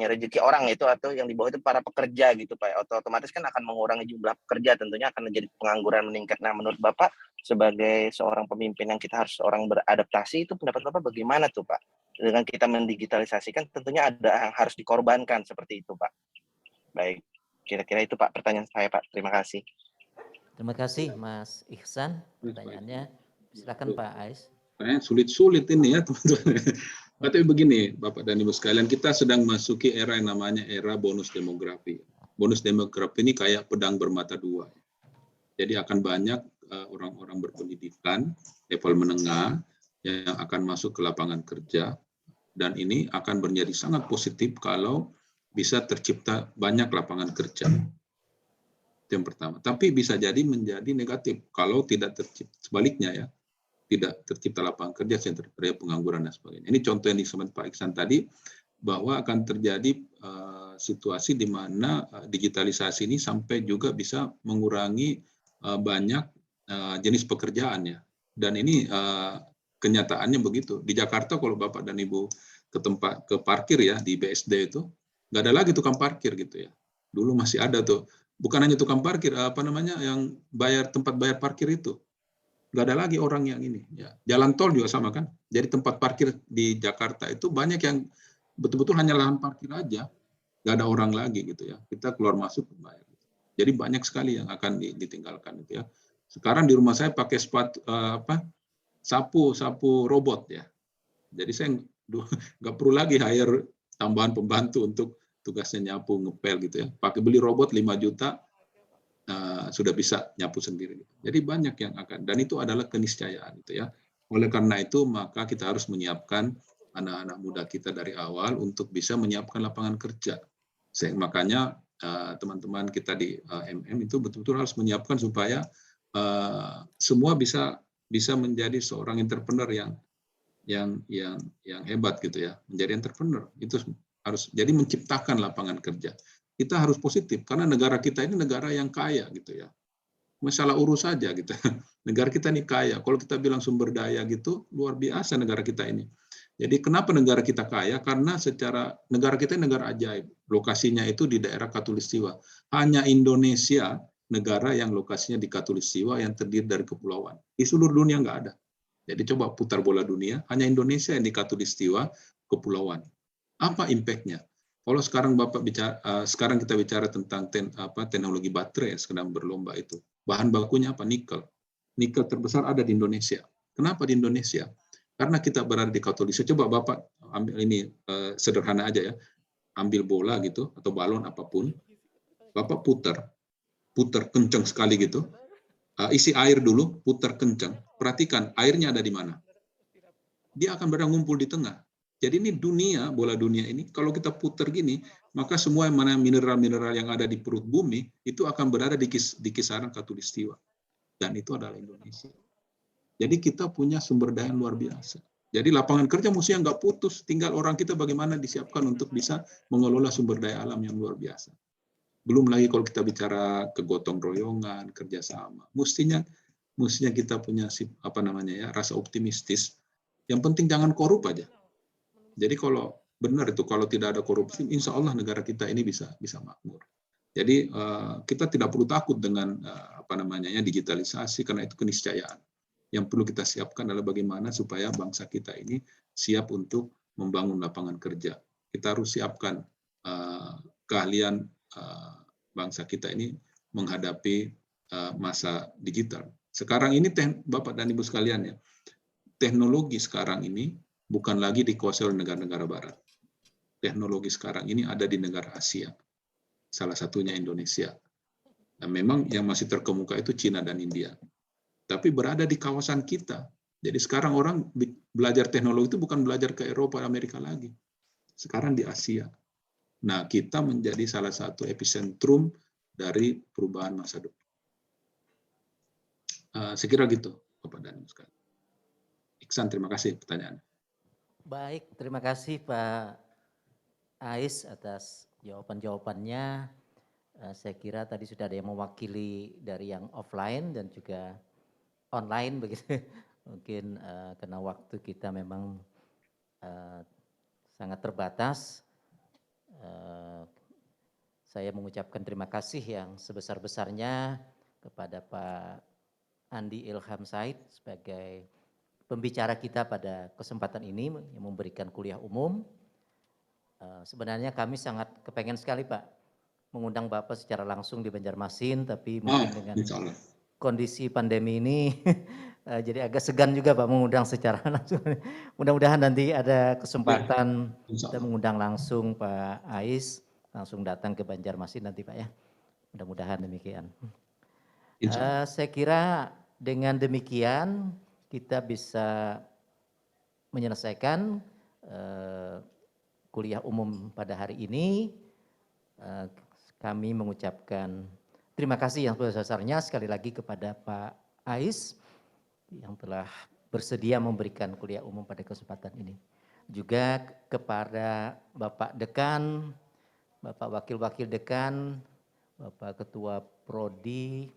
rezeki orang itu atau yang di bawah itu para pekerja gitu Pak. Otomatis kan akan mengurangi jumlah pekerja, tentunya akan menjadi pengangguran meningkat. Nah, menurut Bapak sebagai seorang pemimpin yang kita harus orang beradaptasi itu pendapat Bapak bagaimana tuh Pak? Dengan kita mendigitalisasikan tentunya ada yang harus dikorbankan seperti itu Pak. Baik, kira-kira itu Pak pertanyaan saya Pak. Terima kasih. Terima kasih Mas Ihsan. Pertanyaannya silakan Pak Ais. Sulit-sulit ini ya teman-teman. Tapi begini Bapak dan Ibu sekalian, kita sedang masuki era yang namanya era bonus demografi. Bonus demografi ini kayak pedang bermata dua. Jadi akan banyak orang-orang berpendidikan level menengah yang akan masuk ke lapangan kerja, dan ini akan menjadi sangat positif kalau bisa tercipta banyak lapangan kerja. Itu yang pertama. Tapi bisa jadi menjadi negatif kalau tidak tercipta, sebaliknya ya, tidak tercipta lapangan kerja, yang terjadi pengangguran dan sebagainya. Ini contoh yang disebut Pak Iksan tadi, bahwa akan terjadi situasi di mana digitalisasi ini sampai juga bisa mengurangi banyak jenis pekerjaan ya. Dan ini kenyataannya begitu. Di Jakarta kalau Bapak dan Ibu ke parkir ya di BSD itu nggak ada lagi tukang parkir gitu ya. Dulu masih ada tuh. Bukan hanya tukang parkir, yang tempat bayar parkir itu. Nggak ada lagi orang yang ini. Ya. Jalan tol juga sama kan. Jadi tempat parkir di Jakarta itu banyak yang betul-betul hanya lahan parkir aja. Nggak ada orang lagi gitu ya. Kita keluar masuk bayar. Jadi banyak sekali yang akan ditinggalkan gitu ya. Sekarang di rumah saya pakai sapu robot ya. Jadi saya nggak perlu lagi hire tambahan pembantu untuk tugasnya nyapu ngepel gitu ya. Beli robot 5 juta sudah bisa nyapu sendiri. Jadi banyak yang akan, dan itu adalah keniscayaan gitu ya. Oleh karena itu maka kita harus menyiapkan anak-anak muda kita dari awal untuk bisa menyiapkan lapangan kerja. Makanya teman-teman kita di MM itu betul-betul harus menyiapkan supaya semua bisa menjadi seorang entrepreneur yang hebat gitu ya, menjadi entrepreneur itu harus jadi menciptakan lapangan kerja. kita harus positif karena negara kita ini negara yang kaya gitu ya. Masalah urus saja gitu. Negara kita ini kaya. Kalau kita bilang sumber daya gitu, luar biasa negara kita ini. Jadi kenapa negara kita kaya? Karena secara negara kita ini negara ajaib. Lokasinya itu di daerah Katulistiwa. Hanya Indonesia negara yang lokasinya di Katulistiwa yang terdiri dari kepulauan. Di seluruh dunia nggak ada. Jadi coba putar bola dunia, hanya Indonesia yang di Katulistiwa kepulauan. Apa impact-nya? Kalau sekarang sekarang kita bicara tentang teknologi baterai yang sedang berlomba itu, bahan bakunya apa? Nikel. Nikel terbesar ada di Indonesia. Kenapa di Indonesia? Karena kita berada di Katolik. Coba Bapak ambil ini sederhana aja ya, ambil bola gitu atau balon apapun, Bapak putar kencang sekali gitu, isi air dulu, putar kencang. Perhatikan airnya ada di mana. Dia akan berada ngumpul di tengah. Jadi ini dunia, bola dunia ini, kalau kita putar gini, maka semua mana mineral-mineral yang ada di perut bumi, itu akan berada di kisaran Katulistiwa. Dan itu adalah Indonesia. Jadi kita punya sumber daya yang luar biasa. Jadi lapangan kerja mestinya nggak putus, tinggal orang kita bagaimana disiapkan untuk bisa mengelola sumber daya alam yang luar biasa. Belum lagi kalau kita bicara kegotong royongan, kerjasama. Mestinya kita punya rasa optimistis. Yang penting jangan korup aja. Jadi kalau benar itu, kalau tidak ada korupsi, insya Allah negara kita ini bisa makmur. Jadi kita tidak perlu takut dengan digitalisasi karena itu keniscayaan. Yang perlu kita siapkan adalah bagaimana supaya bangsa kita ini siap untuk membangun lapangan kerja. Kita harus siapkan keahlian bangsa kita ini menghadapi masa digital. Sekarang ini Bapak dan Ibu sekalian ya, teknologi sekarang ini bukan lagi dikuasai oleh negara-negara barat. Teknologi sekarang ini ada di negara Asia. Salah satunya Indonesia. Dan memang yang masih terkemuka itu Cina dan India. Tapi berada di kawasan kita. Jadi sekarang orang belajar teknologi itu bukan belajar ke Eropa, Amerika lagi. Sekarang di Asia. Nah, kita menjadi salah satu epicentrum dari perubahan masa depan. Sekira gitu, Bapak dan Ibu sekalian. Iksan, terima kasih pertanyaannya. Baik, terima kasih Pak Ais atas jawaban-jawabannya. Saya kira tadi sudah ada yang mewakili dari yang offline dan juga online begitu. Mungkin karena waktu kita memang sangat terbatas. Saya mengucapkan terima kasih yang sebesar-besarnya kepada Pak Andi Ilham Said sebagai pembicara kita pada kesempatan ini yang memberikan kuliah umum. Sebenarnya kami sangat kepengen sekali Pak mengundang Bapak secara langsung di Banjarmasin, tapi mungkin dengan kondisi pandemi ini jadi agak segan juga Pak mengundang secara langsung. Mudah-mudahan nanti ada kesempatan kita mengundang langsung Pak Ais, langsung datang ke Banjarmasin nanti Pak ya. Mudah-mudahan demikian. Saya kira dengan demikian kita bisa menyelesaikan kuliah umum pada hari ini. Kami mengucapkan terima kasih yang sebesar-besarnya sekali lagi kepada Pak Ais yang telah bersedia memberikan kuliah umum pada kesempatan ini. Juga kepada Bapak Dekan, Bapak Wakil-Wakil Dekan, Bapak Ketua Prodi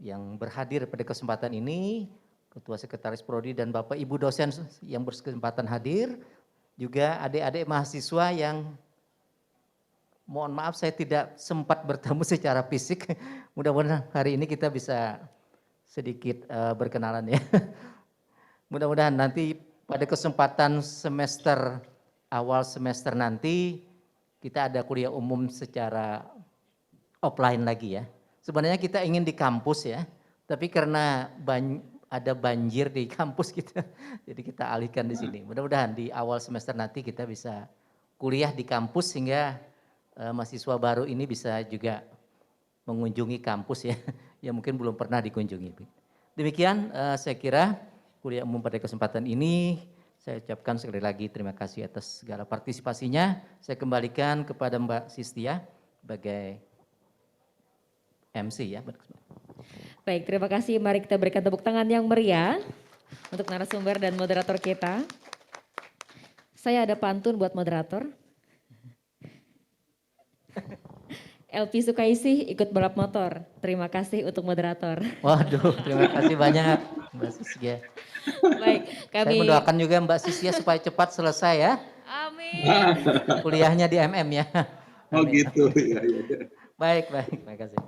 yang berhadir pada kesempatan ini, Ketua Sekretaris Prodi dan Bapak Ibu dosen yang berkesempatan hadir, juga adik-adik mahasiswa yang mohon maaf saya tidak sempat bertemu secara fisik. Mudah-mudahan hari ini kita bisa sedikit berkenalan ya. Mudah-mudahan nanti pada kesempatan awal semester nanti kita ada kuliah umum secara offline lagi ya. Sebenarnya kita ingin di kampus ya, tapi karena ada banjir di kampus kita, jadi kita alihkan di sini. Mudah-mudahan di awal semester nanti kita bisa kuliah di kampus sehingga mahasiswa baru ini bisa juga mengunjungi kampus ya, yang mungkin belum pernah dikunjungi. Demikian saya kira kuliah umum pada kesempatan ini, saya ucapkan sekali lagi terima kasih atas segala partisipasinya. Saya kembalikan kepada Mbak Sistia sebagai MC ya. Baik, terima kasih. Mari kita berikan tepuk tangan yang meriah untuk narasumber dan moderator kita. Saya ada pantun buat moderator. LP Sukaisih ikut balap motor. Terima kasih untuk moderator. Waduh, terima kasih banyak Mbak Sisya. Baik, Saya kami mendoakan juga Mbak Sisya supaya cepat selesai ya. amin. Kuliahnya di MM ya. Oh Amin. gitu, ya, ya. Baik, terima kasih.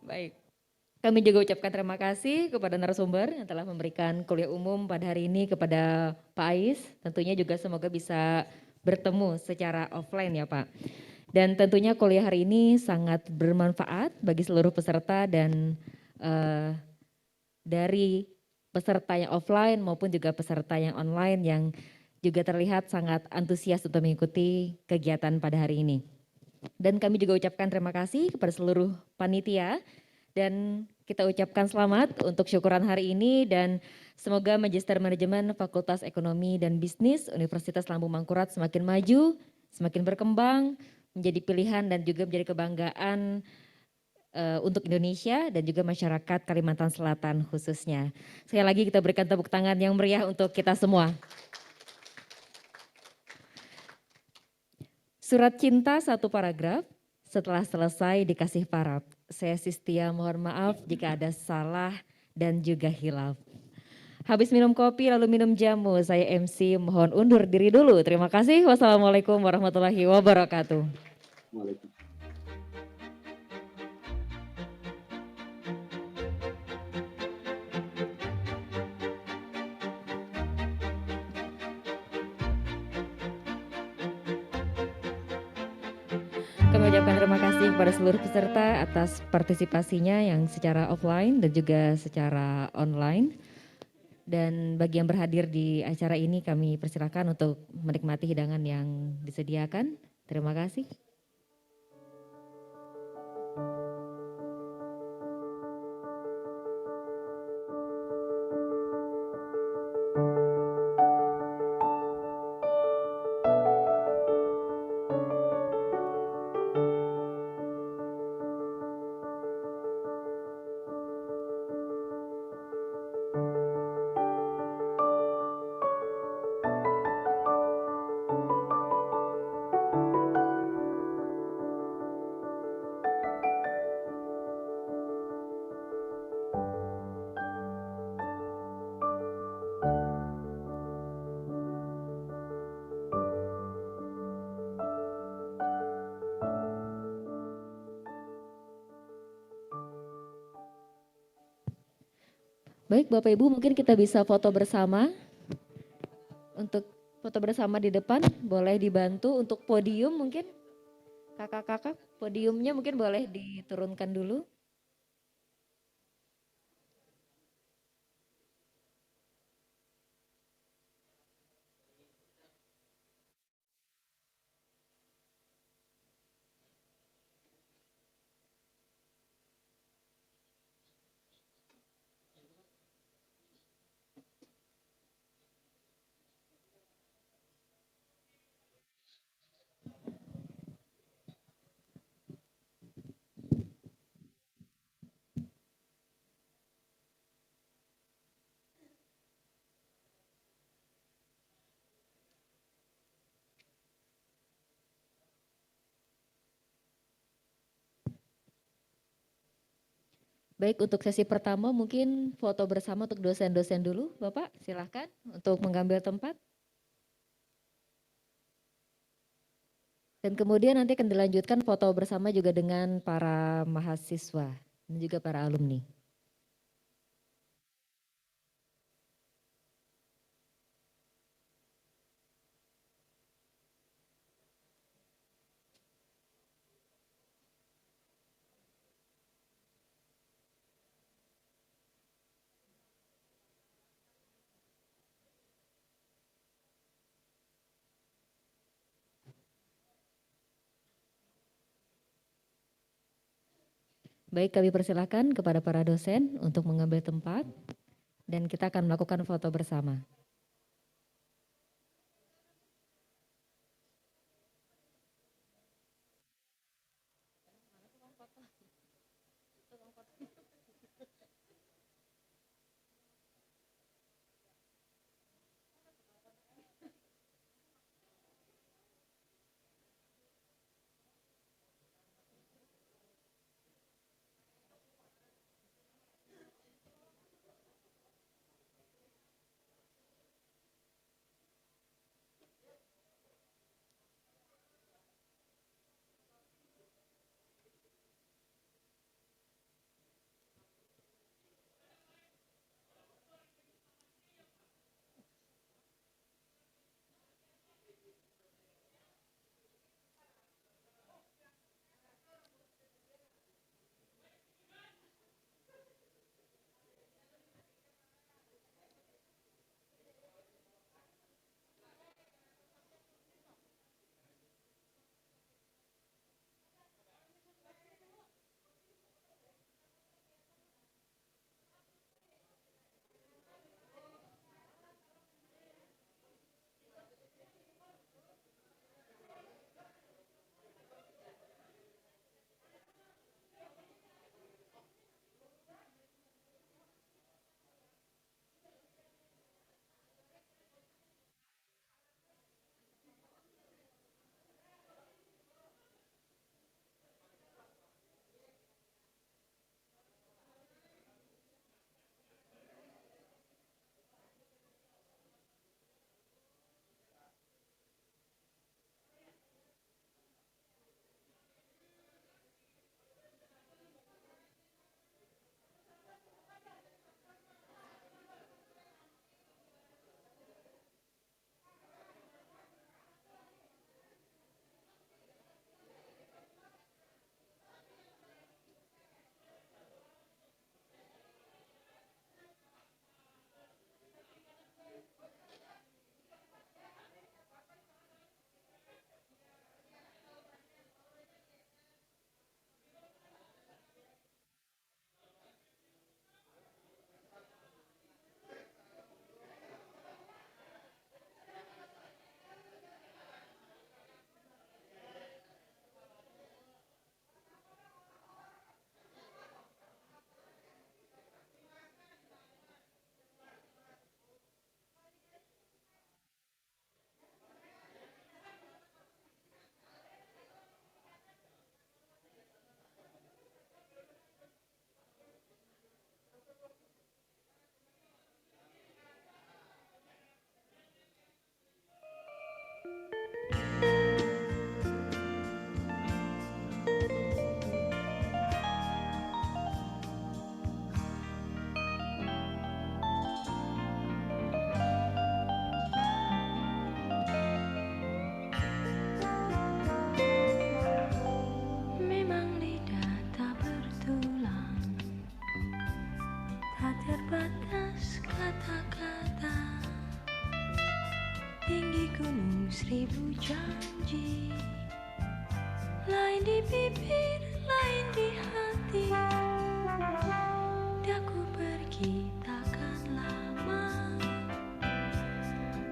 Baik. Kami juga ucapkan terima kasih kepada narasumber yang telah memberikan kuliah umum pada hari ini kepada Pak Ais. Tentunya juga semoga bisa bertemu secara offline ya Pak. Dan tentunya kuliah hari ini sangat bermanfaat bagi seluruh peserta dan dari peserta yang offline maupun juga peserta yang online yang juga terlihat sangat antusias untuk mengikuti kegiatan pada hari ini. Dan kami juga ucapkan terima kasih kepada seluruh panitia dan kita ucapkan selamat untuk syukuran hari ini dan semoga Magister Manajemen Fakultas Ekonomi dan Bisnis Universitas Lambung Mangkurat semakin maju, semakin berkembang, menjadi pilihan dan juga menjadi kebanggaan untuk Indonesia dan juga masyarakat Kalimantan Selatan khususnya. Sekali lagi kita berikan tepuk tangan yang meriah untuk kita semua. Surat cinta satu paragraf, setelah selesai dikasih paraf. Saya Sistia mohon maaf jika ada salah dan juga hilaf. Habis minum kopi lalu minum jamu, saya MC mohon undur diri dulu. Terima kasih. Wassalamualaikum warahmatullahi wabarakatuh. Waalaikumsalam. Kami ucapkan terima kasih kepada seluruh peserta atas partisipasinya yang secara offline dan juga secara online. Dan bagi yang berhadir di acara ini kami persilakan untuk menikmati hidangan yang disediakan. Terima kasih. Baik Bapak Ibu mungkin kita bisa foto bersama. Untuk foto bersama di depan boleh dibantu untuk podium mungkin. Kakak-kakak podiumnya mungkin boleh diturunkan dulu. Baik, untuk sesi pertama mungkin foto bersama untuk dosen-dosen dulu. Bapak silahkan untuk mengambil tempat. Dan kemudian nanti akan dilanjutkan foto bersama juga dengan para mahasiswa dan juga para alumni. Baik, kami persilakan kepada para dosen untuk mengambil tempat dan kita akan melakukan foto bersama. Seribu janji, lain di bibir, lain di hati. Daku pergi takkan lama,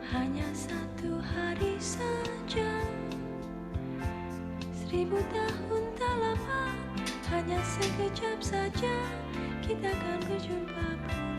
hanya satu hari saja. 1000 tahun tak lama, hanya sekejap saja kita akan berjumpa pula.